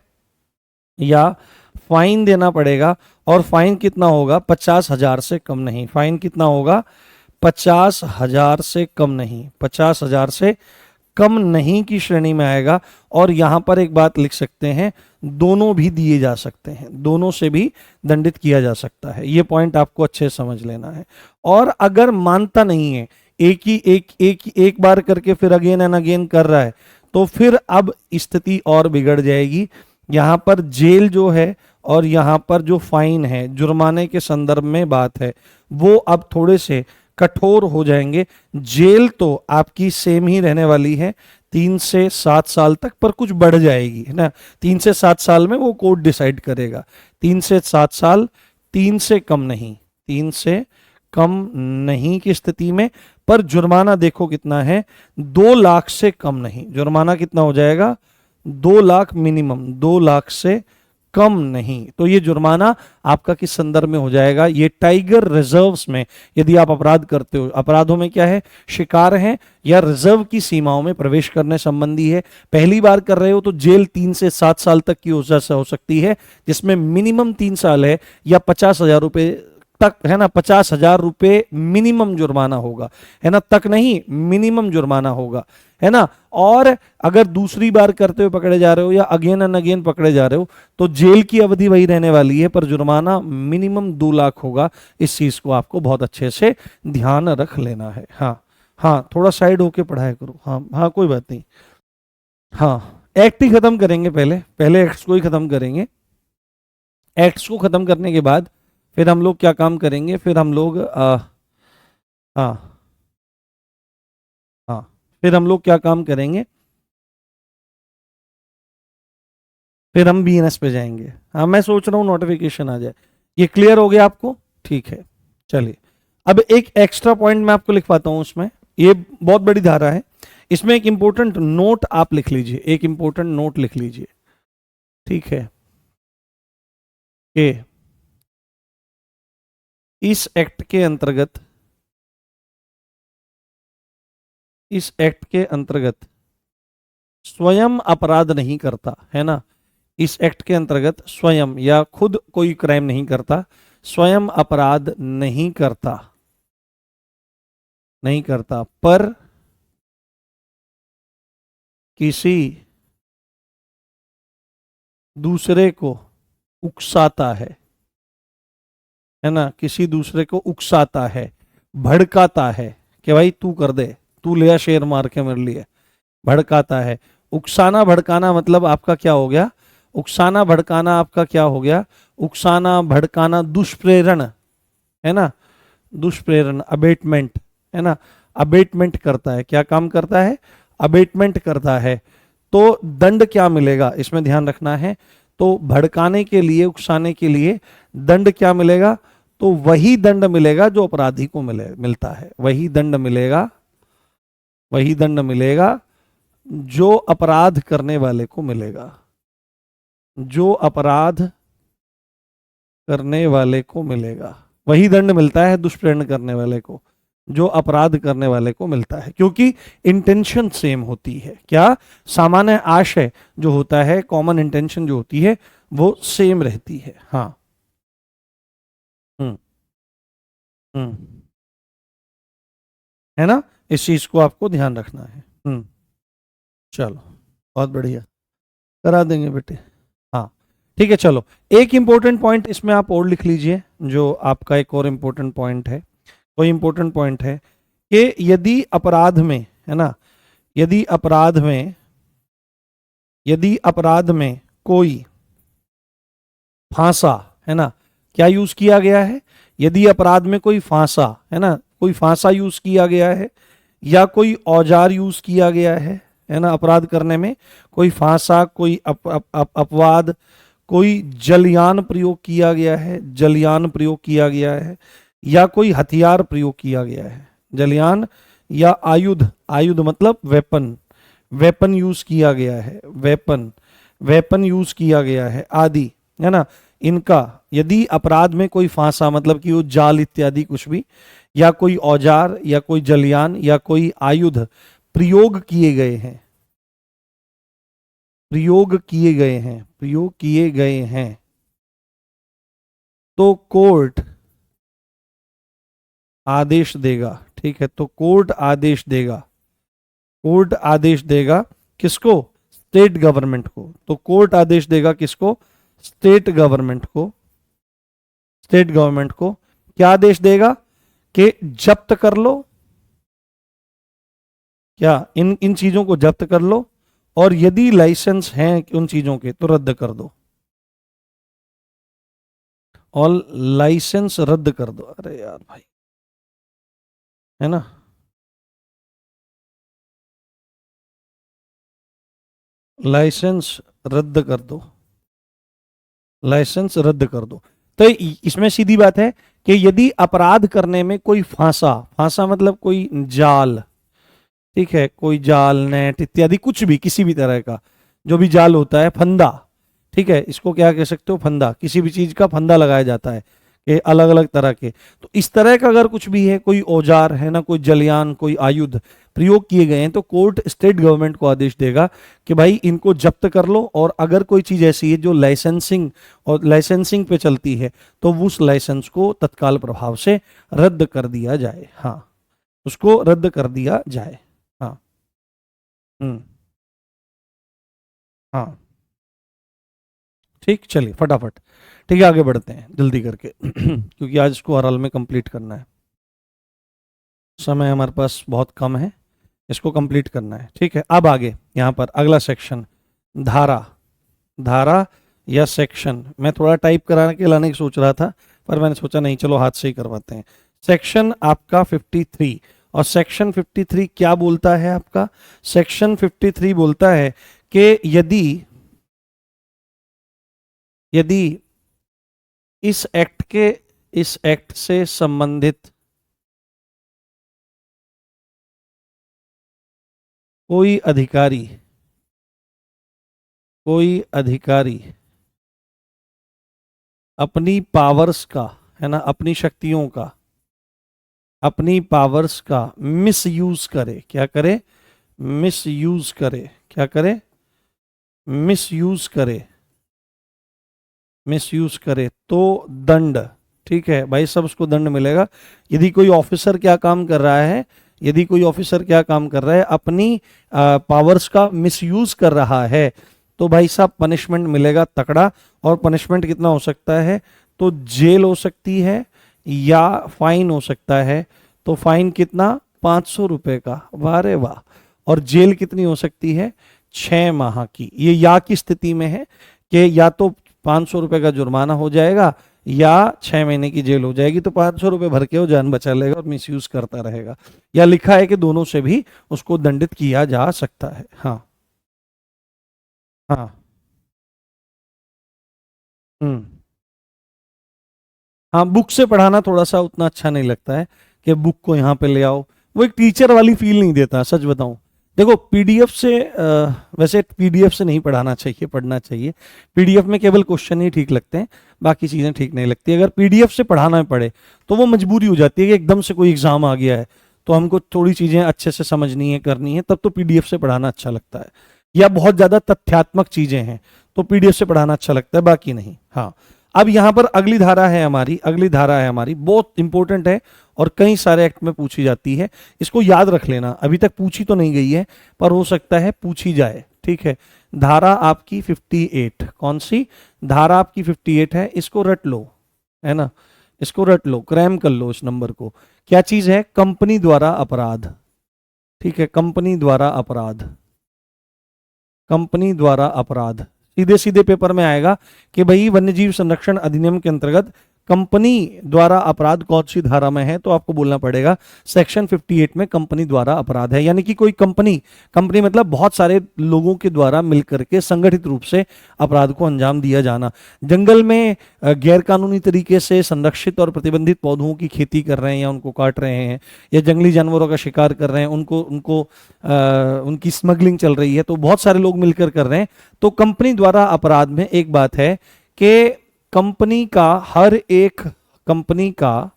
या फाइन देना पड़ेगा, और फाइन कितना होगा? 50,000 से कम नहीं। फाइन कितना होगा? 50,000 से कम नहीं, 50,000 से कम नहीं की श्रेणी में आएगा। और यहां पर एक बात लिख सकते हैं, दोनों भी दिए जा सकते हैं, दोनों से भी दंडित किया जा सकता है। ये पॉइंट आपको अच्छे से समझ लेना है। और अगर मानता नहीं है, एक बार करके फिर अगेन एंड अगेन कर रहा है, तो फिर अब स्थिति और बिगड़ जाएगी। यहां पर जेल जो है और यहां पर जो फाइन है, जुर्माने के संदर्भ में बात है, वो अब थोड़े से कठोर हो जाएंगे। जेल तो आपकी सेम ही रहने वाली है, 3 से 7 साल तक, पर कुछ बढ़ जाएगी, है ना। 3 से 7 साल में वो कोर्ट डिसाइड करेगा। 3 से 7 साल, 3 से कम नहीं, 3 से कम नहीं की स्थिति में। पर जुर्माना देखो कितना है, 2 लाख से कम नहीं। जुर्माना कितना हो जाएगा? 2 लाख मिनिमम, 2 लाख से कम नहीं। तो ये जुर्माना आपका किस संदर्भ में हो जाएगा? ये टाइगर रिजर्व्स में यदि आप अपराध करते हो, अपराधों में क्या है? शिकार है या रिजर्व की सीमाओं में प्रवेश करने संबंधी है। पहली बार कर रहे हो तो जेल 3 से 7 साल तक की हो सकती है, जिसमें मिनिमम 3 साल है, या 50,000 रुपए तक, है ना। 50,000 रुपए मिनिमम जुर्माना होगा, है ना। तक नहीं, मिनिमम जुर्माना होगा, है ना। और अगर दूसरी बार करते हुए पकड़े जा रहे हो या अगेन एंड अगेन पकड़े जा रहे हो, तो जेल की अवधि वही रहने वाली है, पर जुर्माना मिनिमम 2 लाख होगा। इस चीज को आपको बहुत अच्छे से ध्यान रख लेना है। हाँ हाँ, थोड़ा साइड होके पढ़ाई करो। हाँ हाँ, कोई बात नहीं। हाँ, एक्ट ही खत्म करेंगे, पहले एक्ट्स को ही खत्म करेंगे। एक्ट्स को खत्म करने के बाद फिर हम लोग क्या काम करेंगे? फिर हम लोग हाँ हाँ, फिर हम लोग क्या काम करेंगे? फिर हम बीएनएस पे जाएंगे। हाँ, मैं सोच रहा हूँ नोटिफिकेशन आ जाए। ये क्लियर हो गया आपको? ठीक है, चलिए। अब एक एक्स्ट्रा पॉइंट मैं आपको लिखवाता हूँ उसमें। ये बहुत बड़ी धारा है, इसमें एक इंपॉर्टेंट नोट आप लिख लीजिए, एक इंपॉर्टेंट नोट लिख लीजिए, ठीक है। कि इस एक्ट के अंतर्गत, इस एक्ट के अंतर्गत स्वयं अपराध नहीं करता, है ना। इस एक्ट के अंतर्गत स्वयं या खुद कोई क्राइम नहीं करता, स्वयं अपराध नहीं करता, नहीं करता, पर किसी दूसरे को उकसाता है ना। किसी दूसरे को उकसाता है, भड़काता है कि भाई तू कर दे, तू ले आ शेर मार के मेरे लिए। भड़काता है। उकसाना भड़काना मतलब आपका क्या हो गया? उकसाना भड़काना आपका क्या हो गया? उकसाना भड़काना दुष्प्रेरण, है ना। दुष्प्रेरण, अबेटमेंट, है ना। अबेटमेंट करता है। क्या काम करता है? अबेटमेंट करता है। तो दंड क्या मिलेगा इसमें ध्यान रखना है। तो भड़काने के लिए, उकसाने के लिए दंड क्या मिलेगा? तो वही दंड मिलेगा जो अपराधी को मिलता है। वही दंड मिलेगा, वही दंड मिलेगा जो अपराध करने वाले को मिलेगा, जो अपराध करने वाले को मिलेगा। वही दंड मिलता है दुष्प्रेरण करने वाले को, जो अपराध करने वाले को मिलता है, क्योंकि इंटेंशन सेम होती है। क्या? सामान्य आशय जो होता है, कॉमन इंटेंशन जो होती है, वो सेम रहती है। हाँ। हम्म हम्म, है ना। इस चीज को आपको ध्यान रखना है। चलो, बहुत बढ़िया, करा देंगे बेटे। हाँ, ठीक है। चलो, एक इंपॉर्टेंट पॉइंट इसमें आप और लिख लीजिए, जो आपका एक और इंपॉर्टेंट पॉइंट है। कोई इंपॉर्टेंट पॉइंट है कि यदि अपराध में, है ना, यदि अपराध में, यदि अपराध में कोई फांसा, है ना, क्या यूज किया गया है? यदि अपराध में कोई फांसा, है ना, कोई फांसा यूज किया गया है, या कोई औजार यूज किया गया है ना, अपराध करने में कोई फांसा, कोई अपवाद, कोई जलयान प्रयोग किया गया है, जलयान प्रयोग किया गया है, या कोई हथियार प्रयोग किया गया है। जलयान या आयुध, आयुध मतलब वेपन, वेपन यूज किया गया है, वेपन, वेपन यूज किया गया है आदि, है ना। इनका यदि अपराध में कोई फांसा मतलब कि वो जाल इत्यादि कुछ भी, या कोई औजार, या कोई जलयान, या कोई आयुध प्रयोग किए गए हैं, प्रयोग किए गए हैं, प्रयोग किए गए हैं, तो कोर्ट आदेश देगा, ठीक है, तो कोर्ट आदेश देगा, कोर्ट आदेश देगा किसको? स्टेट गवर्नमेंट को। तो कोर्ट आदेश देगा किसको? स्टेट गवर्नमेंट को। स्टेट गवर्नमेंट को क्या आदेश देगा? कि जब्त कर लो, क्या इन चीजों को जब्त कर लो, और यदि लाइसेंस हैं उन चीजों के तो रद्द कर दो, और लाइसेंस रद्द कर दो। अरे यार भाई, है ना, लाइसेंस रद्द कर दो, लाइसेंस रद्द कर दो। तो इसमें सीधी बात है कि यदि अपराध करने में कोई फांसा, फांसा मतलब कोई जाल, ठीक है, कोई जाल, नेट इत्यादि कुछ भी, किसी भी तरह का जो भी जाल होता है, फंदा, ठीक है, इसको क्या कह सकते हो? फंदा। किसी भी चीज का फंदा लगाया जाता है कि अलग अलग तरह के, तो इस तरह का अगर कुछ भी है, कोई औजार है ना, कोई जलयान, कोई आयुध प्रयोग किए गए हैं, तो कोर्ट स्टेट गवर्नमेंट को आदेश देगा कि भाई इनको जब्त कर लो, और अगर कोई चीज ऐसी है जो लाइसेंसिंग और लाइसेंसिंग पे चलती है तो उस लाइसेंस को तत्काल प्रभाव से रद्द कर दिया जाए। हाँ, उसको रद्द कर दिया जाए। हाँ। हम्म। हाँ, ठीक, चलिए फटाफट, ठीक है, आगे बढ़ते हैं जल्दी करके क्योंकि आज इसको हर हाल में कंप्लीट करना है, समय हमारे पास बहुत कम है, इसको कंप्लीट करना है, ठीक है। अब आगे यहाँ पर अगला सेक्शन, धारा। धारा या सेक्शन, मैं थोड़ा टाइप कराने के लाने की सोच रहा था, पर मैंने सोचा नहीं, चलो हाथ से ही करवाते हैं। सेक्शन आपका 53, और सेक्शन 53 क्या बोलता है आपका? सेक्शन 53 बोलता है कि यदि यदि इस एक्ट से संबंधित कोई अधिकारी, कोई अधिकारी अपनी पावर्स का, है ना, अपनी शक्तियों का, अपनी पावर्स का मिसयूज करे, क्या करे? मिसयूज करे, क्या करे? मिसयूज करे, मिसयूज करे तो दंड, ठीक है भाई, सब उसको दंड मिलेगा। यदि कोई ऑफिसर क्या काम कर रहा है, यदि कोई ऑफिसर क्या काम कर रहा है, अपनी पावर्स का मिसयूज कर रहा है, तो भाई साहब पनिशमेंट मिलेगा तकड़ा। और पनिशमेंट कितना हो सकता है? तो जेल हो सकती है या फाइन हो सकता है। तो फाइन कितना? 500 रुपए का, वाह रे वाह। और जेल कितनी हो सकती है? 6 माह की। ये या की स्थिति में है कि या तो 500 रुपए का जुर्माना हो जाएगा या 6 महीने की जेल हो जाएगी। तो 500 रुपए भर के वो जान बचा लेगा और मिसयूज करता रहेगा, या लिखा है कि दोनों से भी उसको दंडित किया जा सकता है। हाँ। हाँ। हम्म। हाँ, बुक से पढ़ाना थोड़ा सा उतना अच्छा नहीं लगता है कि बुक को यहाँ पे ले आओ, वो एक टीचर वाली फील नहीं देता, सच बताऊं। देखो पीडीएफ से वैसे पीडीएफ से नहीं पढ़ाना चाहिए, पढ़ना चाहिए। पीडीएफ में केवल क्वेश्चन ही ठीक लगते हैं, बाकी चीज़ें ठीक नहीं लगती। अगर पीडीएफ से पढ़ाना पड़े तो वो मजबूरी हो जाती है कि एकदम से कोई एग्जाम आ गया है तो हमको थोड़ी चीज़ें अच्छे से समझनी है, करनी है, तब तो पीडीएफ से पढ़ाना अच्छा लगता है। या बहुत ज़्यादा तथ्यात्मक चीज़ें हैं तो पीडीएफ से पढ़ाना अच्छा लगता है, बाकी नहीं। हाँ, अब यहां पर अगली धारा है हमारी, अगली धारा है हमारी, बहुत इंपॉर्टेंट है और कई सारे एक्ट में पूछी जाती है। इसको याद रख लेना, अभी तक पूछी तो नहीं गई है पर हो सकता है पूछी जाए, ठीक है। धारा आपकी 58, कौन सी धारा आपकी? 58 है, इसको रट लो, है ना, इसको रट लो, क्रैम कर लो इस नंबर को। क्या चीज है? कंपनी द्वारा अपराध, ठीक है, कंपनी द्वारा अपराध, कंपनी द्वारा अपराध। सीधे सीधे पेपर में आएगा कि भाई वन्यजीव संरक्षण अधिनियम के अंतर्गत कंपनी द्वारा अपराध कौन सी धारा में है, तो आपको बोलना पड़ेगा सेक्शन 58 में कंपनी द्वारा अपराध है। यानी कि कोई कंपनी, कंपनी मतलब बहुत सारे लोगों के द्वारा मिलकर के संगठित रूप से अपराध को अंजाम दिया जाना। जंगल में गैर कानूनी तरीके से संरक्षित और प्रतिबंधित पौधों की खेती कर रहे हैं या उनको काट रहे हैं, या जंगली जानवरों का शिकार कर रहे हैं, उनको उनको उनकी स्मगलिंग चल रही है, तो बहुत सारे लोग मिलकर कर रहे हैं। तो कंपनी द्वारा अपराध में एक बात है कि कंपनी का हर एक, कंपनी का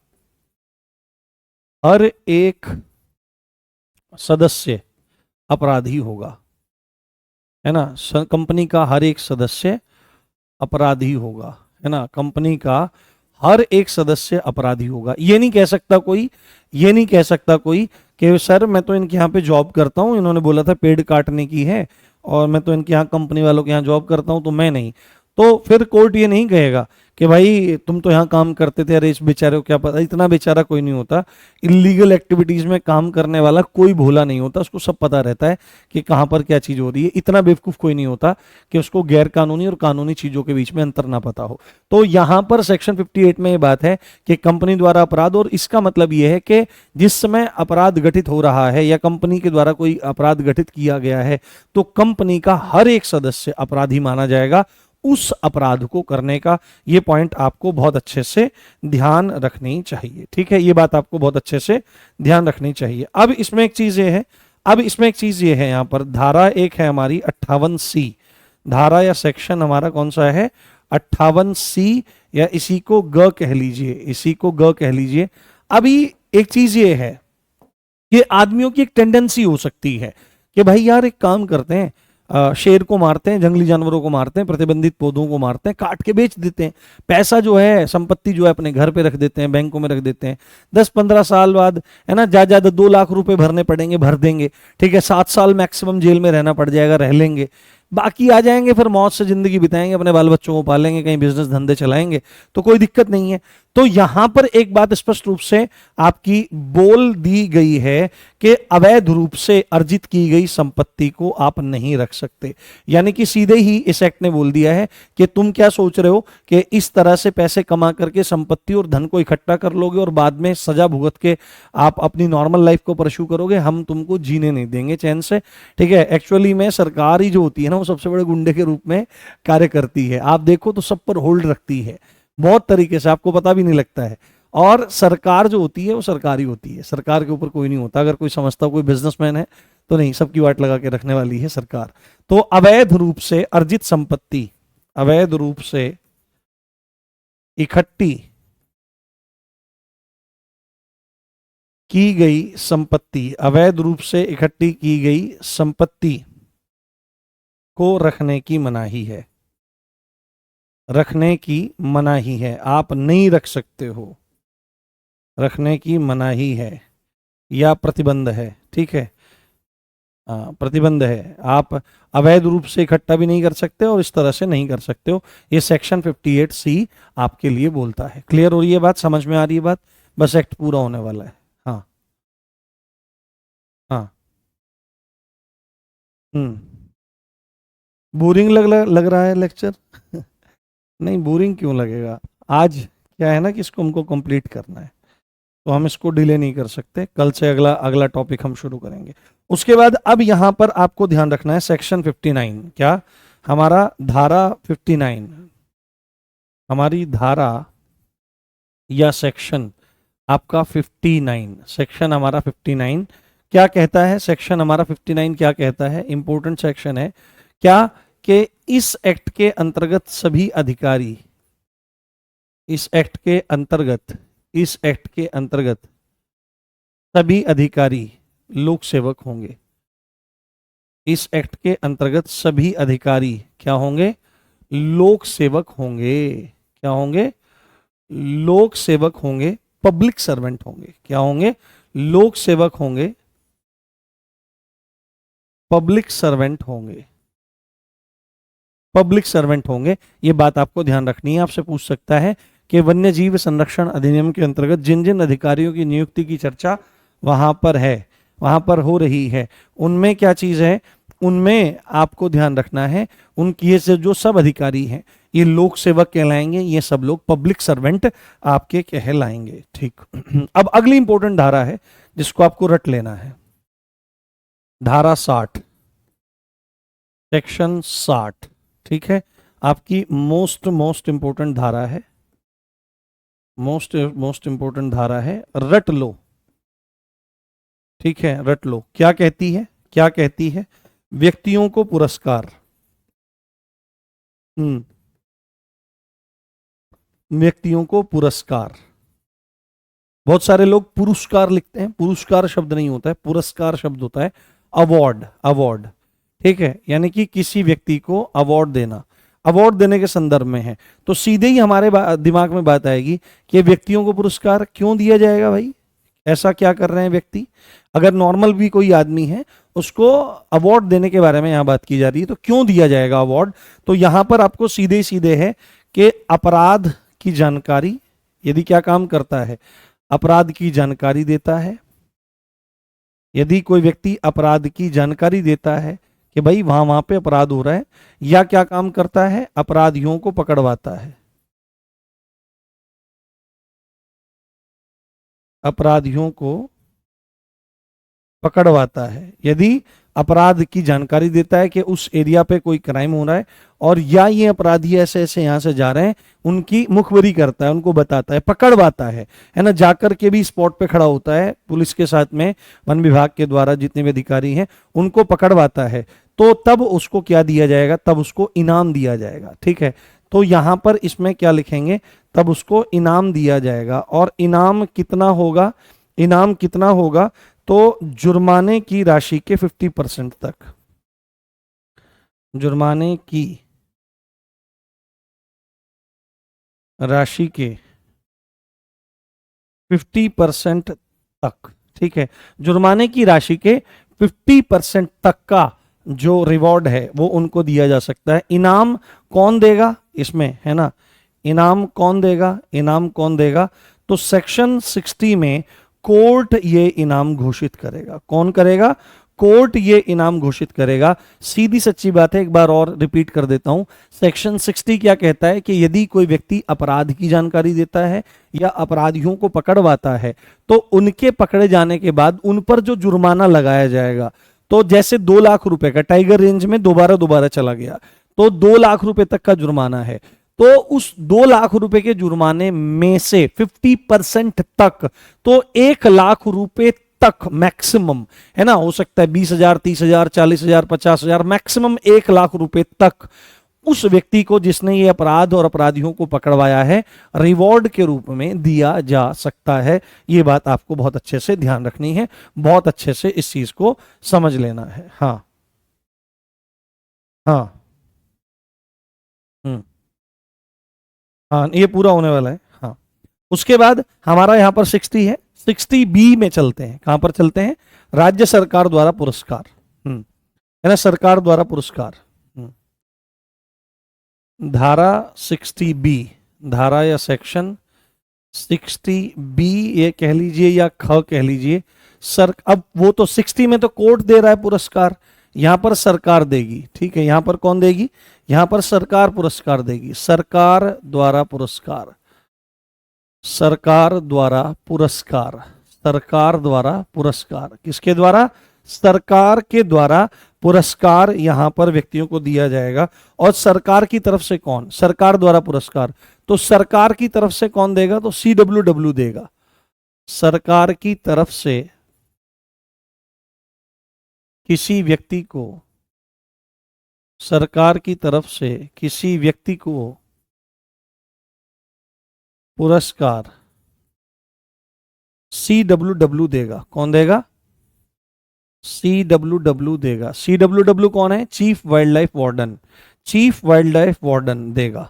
हर एक सदस्य अपराधी होगा, है ना, कंपनी का हर एक सदस्य अपराधी होगा, है ना, कंपनी का हर एक सदस्य अपराधी होगा। ये नहीं कह सकता कोई, ये नहीं कह सकता कोई कि सर मैं तो इनके यहाँ पे जॉब करता हूँ, इन्होंने बोला था पेड़ काटने की है और मैं तो इनके यहाँ कंपनी वालों के यहाँ जॉब करता हूँ तो मैं नहीं। तो फिर कोर्ट ये नहीं कहेगा कि भाई तुम तो यहाँ काम करते थे, अरे इस बेचारे को क्या पता। इतना बेचारा कोई नहीं होता। इलीगल एक्टिविटीज में काम करने वाला कोई भोला नहीं होता, उसको सब पता रहता है कि कहाँ पर क्या चीज हो रही है। इतना बेवकूफ कोई नहीं होता कि उसको गैर कानूनी और कानूनी चीजों के बीच में अंतर ना पता हो। तो यहाँ पर सेक्शन 58 में ये बात है कि कंपनी द्वारा अपराध, और इसका मतलब यह है कि जिस समय अपराध घटित हो रहा है या कंपनी के द्वारा कोई अपराध घटित किया गया है तो कंपनी का हर एक सदस्य अपराधी माना जाएगा उस अपराध को करने का। ये पॉइंट आपको बहुत अच्छे से ध्यान रखनी चाहिए, ठीक है। ये बात आपको बहुत अच्छे से ध्यान रखनी चाहिए। अब इसमें एक चीज ये है, अब इसमें एक चीज ये है, यहां पर धारा एक है हमारी 58C। धारा या सेक्शन हमारा कौन सा है? 58C, या इसी को ग कह लीजिए, इसी को ग कह लीजिए। अभी एक चीज ये है कि आदमियों की एक टेंडेंसी हो सकती है कि भाई यार एक काम करते हैं, शेर को मारते हैं, जंगली जानवरों को मारते हैं, प्रतिबंधित पौधों को मारते हैं, काट के बेच देते हैं, पैसा जो है संपत्ति जो है अपने घर पे रख देते हैं, बैंकों में रख देते हैं। 10-15 साल बाद है ना, ज्यादा 2 लाख रुपए भरने पड़ेंगे, भर देंगे, ठीक है। 7 साल मैक्सिमम जेल में रहना पड़ जाएगा, रह लेंगे, बाकी आ जाएंगे, फिर मौत से जिंदगी बिताएंगे, अपने बाल बच्चों को पालेंगे, कहीं बिजनेस धंधे चलाएंगे, तो कोई दिक्कत नहीं है। तो यहां पर एक बात स्पष्ट रूप से आपकी बोल दी गई है कि अवैध रूप से अर्जित की गई संपत्ति को आप नहीं रख सकते। यानी कि सीधे ही इस एक्ट ने बोल दिया है कि तुम क्या सोच रहे हो कि इस तरह से पैसे कमा करके संपत्ति और धन को इकट्ठा कर लोगे और बाद में सजा भुगत के आप अपनी नॉर्मल लाइफ को परस्यू करोगे, हम तुमको जीने नहीं देंगे चैन से, ठीक है। एक्चुअली में सरकार ही जो होती है ना, वो सबसे बड़े गुंडे के रूप में कार्य करती है। आप देखो तो सब पर होल्ड रखती है बहुत तरीके से, आपको पता भी नहीं लगता है। और सरकार जो होती है वो सरकारी होती है, सरकार के ऊपर कोई नहीं होता। अगर कोई समझता कोई बिजनेसमैन है तो नहीं, सबकी वाट लगा के रखने वाली है सरकार। तो अवैध रूप से अर्जित संपत्ति, अवैध रूप से इकट्ठी की गई संपत्ति, अवैध रूप से इकट्ठी की गई संपत्ति को रखने की मनाही है, रखने की मनाही है। आप नहीं रख सकते हो, रखने की मनाही है या प्रतिबंध है, ठीक है। प्रतिबंध है, आप अवैध रूप से इकट्ठा भी नहीं कर सकते और इस तरह से नहीं कर सकते हो। ये सेक्शन 58C आपके लिए बोलता है। क्लियर हो रही है बात, समझ में आ रही है बात? बस एक्ट पूरा होने वाला है। हाँ हाँ। बोरिंग लग रहा है लेक्चर? नहीं, बोरिंग क्यों लगेगा? आज क्या है ना कि इसको हमको कंप्लीट करना है, तो हम इसको डिले नहीं कर सकते। कल से अगला अगला टॉपिक हम शुरू करेंगे। उसके बाद अब यहां पर आपको ध्यान रखना है सेक्शन 59, क्या हमारा धारा 59, हमारी धारा या सेक्शन आपका 59, सेक्शन हमारा 59 क्या कहता है? सेक्शन हमारा 59 क्या कहता है? इंपॉर्टेंट सेक्शन है क्या कि इस एक्ट के अंतर्गत सभी अधिकारी, इस एक्ट के अंतर्गत, इस एक्ट के अंतर्गत सभी अधिकारी लोक सेवक होंगे। इस एक्ट के अंतर्गत सभी अधिकारी क्या होंगे? लोक सेवक होंगे। क्या होंगे? लोक सेवक होंगे, पब्लिक सर्वेंट होंगे। क्या होंगे? लोक सेवक होंगे, पब्लिक सर्वेंट होंगे, पब्लिक सर्वेंट होंगे। ये बात आपको ध्यान रखनी है। आपसे पूछ सकता है कि वन्य जीव संरक्षण अधिनियम के अंतर्गत जिन जिन अधिकारियों की नियुक्ति की चर्चा वहां पर है, वहां पर हो रही है, उनमें क्या चीज है? उनमें आपको ध्यान रखना है उनकी ये जो सब अधिकारी हैं ये लोक सेवक कहलाएंगे, ये सब लोग पब्लिक सर्वेंट आपके कहलाएंगे, ठीक। अब अगली इंपॉर्टेंट धारा है जिसको आपको रट लेना है, धारा 60, सेक्शन 60, ठीक है। आपकी मोस्ट इंपॉर्टेंट धारा है, मोस्ट इंपॉर्टेंट धारा है, रट लो, ठीक है, रट लो। क्या कहती है? क्या कहती है? व्यक्तियों को पुरस्कार, व्यक्तियों को पुरस्कार। बहुत सारे लोग पुरस्कार लिखते हैं, पुरस्कार शब्द नहीं होता है, पुरस्कार शब्द होता है। अवार्ड, अवार्ड, ठीक है, यानी कि किसी व्यक्ति को अवार्ड देना। अवार्ड देने के संदर्भ में है, तो सीधे ही हमारे दिमाग में बात आएगी कि व्यक्तियों को पुरस्कार क्यों दिया जाएगा भाई, ऐसा क्या कर रहे हैं व्यक्ति। अगर नॉर्मल भी कोई आदमी है उसको अवार्ड देने के बारे में यहां बात की जा रही है, तो क्यों दिया जाएगा अवार्ड। तो यहां पर आपको सीधे सीधे है कि अपराध की जानकारी, यदि क्या काम करता है, अपराध की जानकारी देता है। यदि कोई व्यक्ति अपराध की जानकारी देता है कि भाई वहां वहां पे अपराध हो रहा है, या क्या काम करता है, अपराधियों को पकड़वाता है, अपराधियों को पकड़वाता है। यदि अपराध की जानकारी देता है कि उस एरिया पे कोई क्राइम हो रहा है और या ये अपराधी ऐसे ऐसे यहां से जा रहे हैं, उनकी मुखबरी करता है, उनको बताता है, पकड़वाता है ना, जाकर के भी स्पॉट पे खड़ा होता है पुलिस के साथ में, वन विभाग के द्वारा जितने भी अधिकारी हैं उनको पकड़वाता है, तो तब उसको क्या दिया जाएगा, तब उसको इनाम दिया जाएगा। ठीक है, तो यहां पर इसमें क्या लिखेंगे, तब उसको इनाम दिया जाएगा। और इनाम कितना होगा, इनाम कितना होगा, तो जुर्माने की राशि के 50% तक, जुर्माने की राशि के 50% तक। ठीक है, जुर्माने की राशि के 50% तक का जो रिवॉर्ड है वो उनको दिया जा सकता है। इनाम कौन देगा इसमें, है ना, इनाम कौन देगा, इनाम कौन देगा, तो सेक्शन 60 में कोर्ट ये इनाम घोषित करेगा। कौन करेगा, कोर्ट ये इनाम घोषित करेगा। सीधी सच्ची बात है, एक बार और रिपीट कर देता हूं, सेक्शन 60 क्या कहता है कि यदि कोई व्यक्ति अपराध की जानकारी देता है या अपराधियों को पकड़वाता है, तो उनके पकड़े जाने के बाद उन पर जो जुर्माना लगाया जाएगा, तो जैसे 2 लाख रुपए का टाइगर रेंज में दोबारा चला गया तो 2 लाख रुपए तक का जुर्माना है, तो उस 2 लाख रुपए के जुर्माने में से 50% तक, तो 1 लाख रुपए तक मैक्सिमम, है ना, हो सकता है 20,000, 30,000, 40,000, 50,000, मैक्सिमम 1 लाख रुपए तक उस व्यक्ति को जिसने ये अपराध और अपराधियों को पकड़वाया है रिवॉर्ड के रूप में दिया जा सकता है। ये बात आपको बहुत अच्छे से ध्यान रखनी है, बहुत अच्छे से इस चीज को समझ लेना है। हाँ हाँ हाँ, ये पूरा होने वाला है। हाँ, उसके बाद हमारा यहाँ पर 60 है, 60B में चलते हैं। कहां पर चलते हैं, राज्य सरकार द्वारा पुरस्कार, है ना, सरकार द्वारा पुरस्कार। धारा 60B, धारा या सेक्शन 60B ये कह लीजिए या ख कह लीजिए। सर अब वो तो 60 में तो कोर्ट दे रहा है पुरस्कार, यहां पर सरकार देगी। ठीक है, यहां पर कौन देगी, यहां पर सरकार पुरस्कार देगी, सरकार द्वारा पुरस्कार, सरकार द्वारा पुरस्कार, सरकार द्वारा पुरस्कार, किसके द्वारा, सरकार के द्वारा पुरस्कार यहां पर व्यक्तियों को दिया जाएगा। और सरकार की तरफ से कौन, सरकार द्वारा पुरस्कार, तो सरकार की तरफ से कौन देगा, तो CWW देगा। सरकार की तरफ से किसी व्यक्ति को, सरकार की तरफ से किसी व्यक्ति को पुरस्कार CWW देगा। कौन देगा, CWW देगा। CWW कौन है, chief wild life warden, chief wild life warden देगा,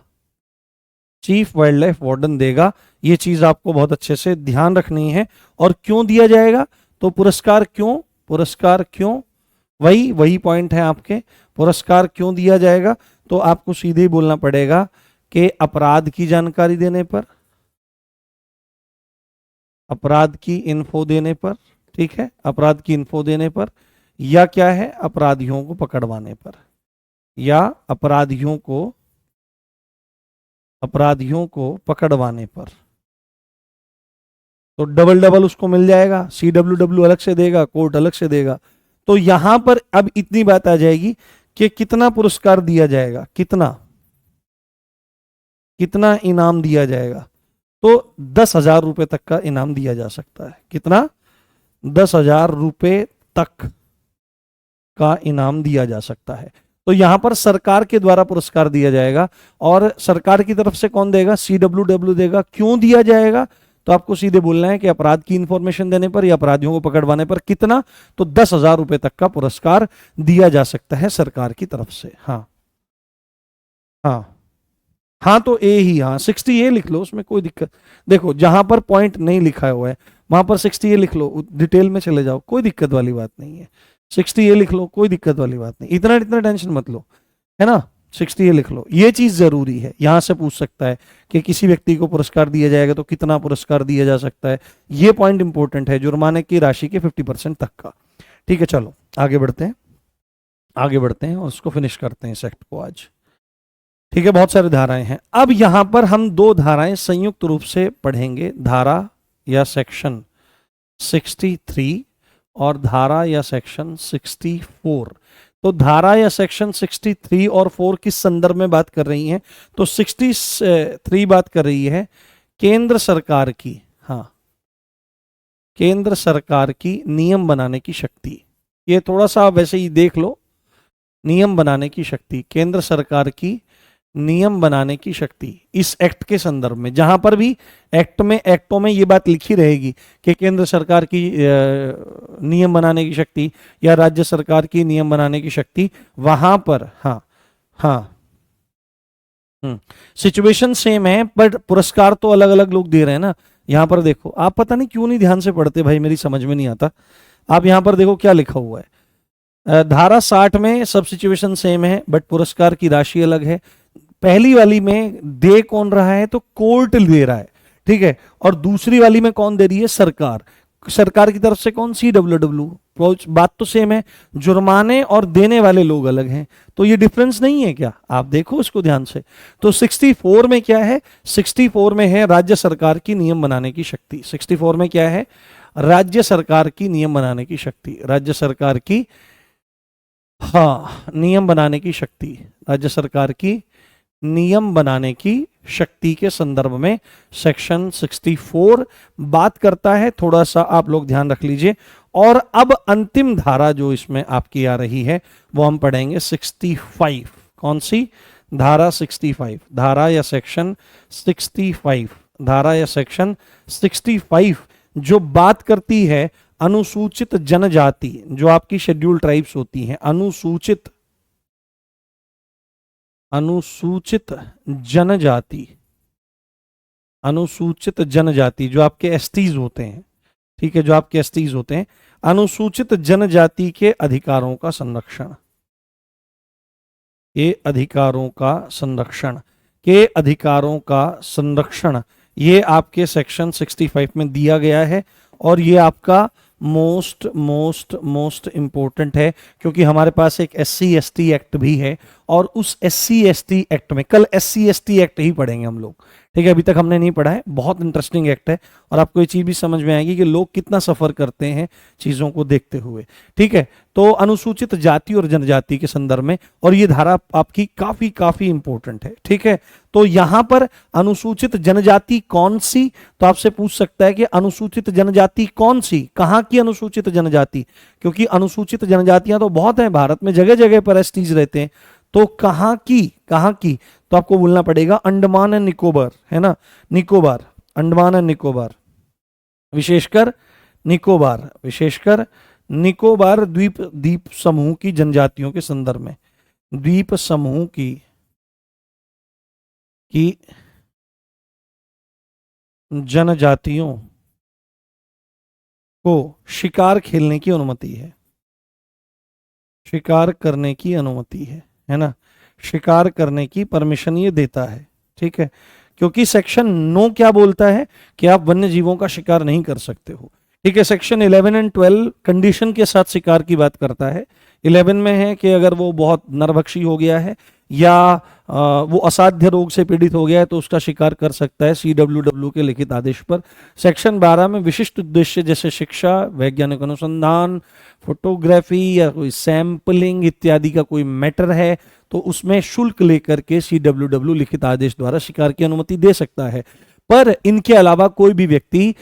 चीफ वाइल्ड लाइफ वार्डन देगा। ये चीज आपको बहुत अच्छे से ध्यान रखनी है। और क्यों दिया जाएगा, तो पुरस्कार क्यों, पुरस्कार क्यों, वही पॉइंट है आपके, पुरस्कार क्यों दिया जाएगा, तो आपको सीधे ही बोलना पड़ेगा कि अपराध की जानकारी देने पर, अपराध की इन्फो देने पर, ठीक है, अपराध की इन्फो देने पर, या क्या है, अपराधियों को पकड़वाने पर, या अपराधियों को पकड़वाने पर, तो डबल डबल उसको मिल जाएगा। CWW अलग से देगा, कोर्ट अलग से देगा। तो यहां पर अब इतनी बात आ जाएगी कि कितना पुरस्कार दिया जाएगा, कितना कितना इनाम दिया जाएगा, तो 10,000 रुपए तक का इनाम दिया जा सकता है। कितना, 10,000 रुपए तक का इनाम दिया जा सकता है। तो यहां पर सरकार के द्वारा पुरस्कार दिया जाएगा। और सरकार की तरफ से कौन देगा, CWW देगा। क्यों दिया जाएगा, तो आपको सीधे बोलना है कि अपराध की इंफॉर्मेशन देने पर या अपराधियों को पकड़वाने पर कितना, तो 10,000 रुपए तक का पुरस्कार दिया जा सकता है सरकार की तरफ से। हाँ हाँ हाँ, तो ए ही, हाँ 60A लिख लो, उसमें कोई दिक्कत। देखो जहां पर पॉइंट नहीं लिखा हुआ है वहां पर 60A लिख लो, डिटेल में चले जाओ, कोई दिक्कत वाली बात नहीं है। 60A लिख लो, कोई दिक्कत वाली बात नहीं, इतना इतना टेंशन मत लो, है ना। 60A लिख लो, ये चीज जरूरी है। यहां से पूछ सकता है कि किसी व्यक्ति को पुरस्कार दिया जाएगा तो कितना पुरस्कार दिया जा सकता है, ये पॉइंट इंपॉर्टेंट है, जुर्माने की राशि के 50% तक का। ठीक है, चलो आगे बढ़ते हैं, आगे बढ़ते हैं और उसको फिनिश करते हैं इस एक्ट को आज। ठीक है, बहुत सारी धाराएं हैं। अब यहां पर हम दो धाराएं संयुक्त रूप से पढ़ेंगे, धारा या सेक्शन 63 और धारा या सेक्शन 64। तो धारा या सेक्शन 63 और 4 किस संदर्भ में बात कर रही हैं? तो 63 बात कर रही है केंद्र सरकार की, हाँ, केंद्र सरकार की नियम बनाने की शक्ति। ये थोड़ा सा वैसे ही देख लो, नियम बनाने की शक्ति, केंद्र सरकार की नियम बनाने की शक्ति इस एक्ट के संदर्भ में। जहां पर भी एक्ट में, एक्टों में ये बात लिखी रहेगी कि केंद्र सरकार की नियम बनाने की शक्ति या राज्य सरकार की नियम बनाने की शक्ति, वहां पर हाँ हाँ सिचुएशन सेम है पर पुरस्कार तो अलग अलग लोग दे रहे हैं ना। यहां पर देखो, आप पता नहीं क्यों नहीं ध्यान से पढ़ते भाई, मेरी समझ में नहीं आता। आप यहां पर देखो क्या लिखा हुआ है, धारा 60 में सब सिचुएशन सेम है बट पुरस्कार की राशि अलग है। पहली वाली में दे कौन रहा है? तो कोर्ट दे रहा है, ठीक है। और दूसरी वाली में कौन दे रही है? सरकार। सरकार की तरफ से कौन? CWW। बात तो सेम है, जुर्माने और देने वाले लोग अलग हैं, तो ये डिफरेंस नहीं है क्या? आप देखो इसको ध्यान से। तो 64 में क्या है? 64 में है राज्य सरकार की नियम बनाने की शक्ति। 64 में क्या है? राज्य सरकार की नियम बनाने की शक्ति, राज्य सरकार की, हाँ, नियम बनाने की शक्ति, राज्य सरकार की नियम बनाने की शक्ति के संदर्भ में सेक्शन 64 बात करता है। थोड़ा सा आप लोग ध्यान रख लीजिए। और अब अंतिम धारा जो इसमें आपकी आ रही है वो हम पढ़ेंगे 65। कौन सी? धारा 65, धारा या सेक्शन 65, धारा या सेक्शन 65 जो बात करती है अनुसूचित जनजाति, जो आपकी शेड्यूल्ड ट्राइब्स होती हैं, अनुसूचित जनजाति, अनुसूचित जनजाति जो आपके एसटीज होते हैं, ठीक है, जो आपके एसटीज होते हैं, अनुसूचित जनजाति के अधिकारों का संरक्षण, के अधिकारों का संरक्षण, के अधिकारों का संरक्षण, ये आपके सेक्शन 65 में दिया गया है। और ये आपका मोस्ट मोस्ट मोस्ट इंपॉर्टेंट है क्योंकि हमारे पास एक SC/ST एक्ट भी है और उस SC/ST एक्ट में कल SC/ST एक्ट ही पढ़ेंगे हम लोग, ठीक है। अभी तक हमने नहीं पढ़ा है, बहुत इंटरेस्टिंग एक्ट है और आपको ये चीज भी समझ में आएगी कि लोग कितना सफर करते हैं चीजों को देखते हुए, ठीक है। तो अनुसूचित जाति और जनजाति के संदर्भ में, और ये धारा आपकी काफी काफी इंपॉर्टेंट है, ठीक है। तो यहां पर अनुसूचित जनजाति कौन सी? तो आपसे पूछ सकता है कि अनुसूचित जनजाति कौन सी, कहां की अनुसूचित जनजाति? क्योंकि अनुसूचित जनजातियां तो बहुत हैं भारत में, जगह जगह पर एसटीज रहते हैं, तो कहां की, कहां की? तो आपको बोलना पड़ेगा अंडमान एंड निकोबार, है ना, निकोबार, अंडमान एंड निकोबार, विशेषकर निकोबार, विशेषकर निकोबार द्वीप समूह की जनजातियों के संदर्भ में, द्वीप समूह की जनजातियों को शिकार खेलने की अनुमति है, शिकार करने की अनुमति है ना, शिकार करने की परमिशन ये देता है, ठीक है। क्योंकि सेक्शन 9 क्या बोलता है कि आप वन्य जीवों का शिकार नहीं कर सकते हो, ठीक है। सेक्शन 11 एंड 12 कंडीशन के साथ शिकार की बात करता है। 11 में है कि अगर वो बहुत नरभक्षी हो गया है या वो असाध्य रोग से पीड़ित हो गया है तो उसका शिकार कर सकता है CWW के लिखित आदेश पर। सेक्शन 12 में विशिष्ट उद्देश्य जैसे शिक्षा, वैज्ञानिक अनुसंधान, फोटोग्राफी या कोई सैंपलिंग इत्यादि का कोई मैटर है तो उसमें शुल्क लेकर के CWW लिखित आदेश द्वारा शिकार की अनुमति दे सकता है। पर इनके अलावा कोई भी व्यक्ति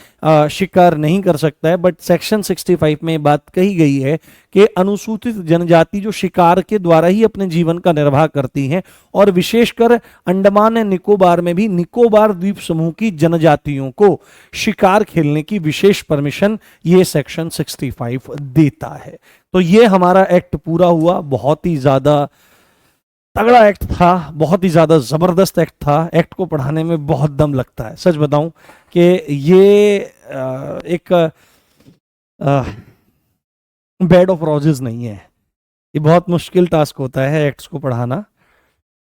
शिकार नहीं कर सकता है। बट सेक्शन 65 में बात कही गई है कि अनुसूचित जनजाति जो शिकार के द्वारा ही अपने जीवन का निर्वाह करती हैं, और विशेषकर अंडमान एंड निकोबार में भी निकोबार द्वीप समूह की जनजातियों को शिकार खेलने की विशेष परमिशन ये सेक्शन 65 देता है। तो ये हमारा एक्ट पूरा हुआ। बहुत ही ज्यादा तगड़ा एक्ट था, बहुत ही ज़्यादा ज़बरदस्त एक्ट था। एक्ट को पढ़ाने में बहुत दम लगता है, सच बताऊं कि ये एक बेड ऑफ रोजेस नहीं है। ये बहुत मुश्किल टास्क होता है एक्ट्स को पढ़ाना,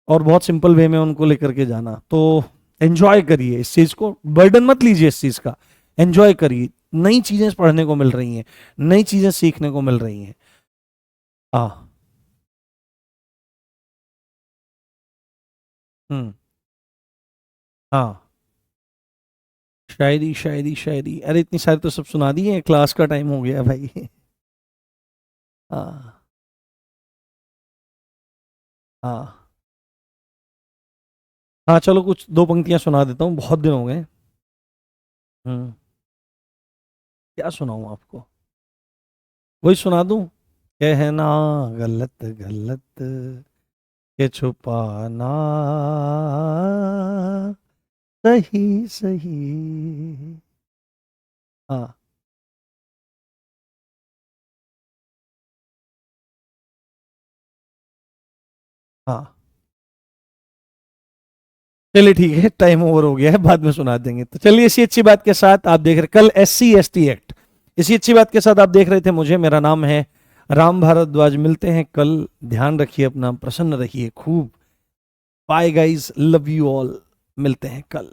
और बहुत सिंपल वे में उनको लेकर के जाना। तो एंजॉय करिए इस चीज़ को, बर्डन मत लीजिए इस चीज़ का, एंजॉय करिए। नई चीज़ें पढ़ने को मिल रही हैं, नई चीज़ें सीखने को मिल रही हैं। हाँ। हम्म। हाँ, शायरी शायरी शायरी, अरे इतनी सारी तो सब सुना दी है, क्लास का टाइम हो गया भाई। हाँ। हाँ। हाँ चलो कुछ दो पंक्तियां सुना देता हूँ, बहुत दिन हो गए। हम्म। क्या सुनाऊँ आपको, वही सुना दूँ? कहना गलत गलत के छुपाना सही सही। हाँ। हाँ चलिए ठीक है, टाइम ओवर हो गया है, बाद में सुना देंगे। तो चलिए इसी अच्छी बात के साथ आप देख रहे कल SC ST एक्ट, इसी अच्छी बात के साथ आप देख रहे थे मुझे, मेरा नाम है राम भारद्वाज। मिलते हैं कल, ध्यान रखिए अपना, प्रसन्न रहिए खूब। Bye guys, love you all, मिलते हैं कल।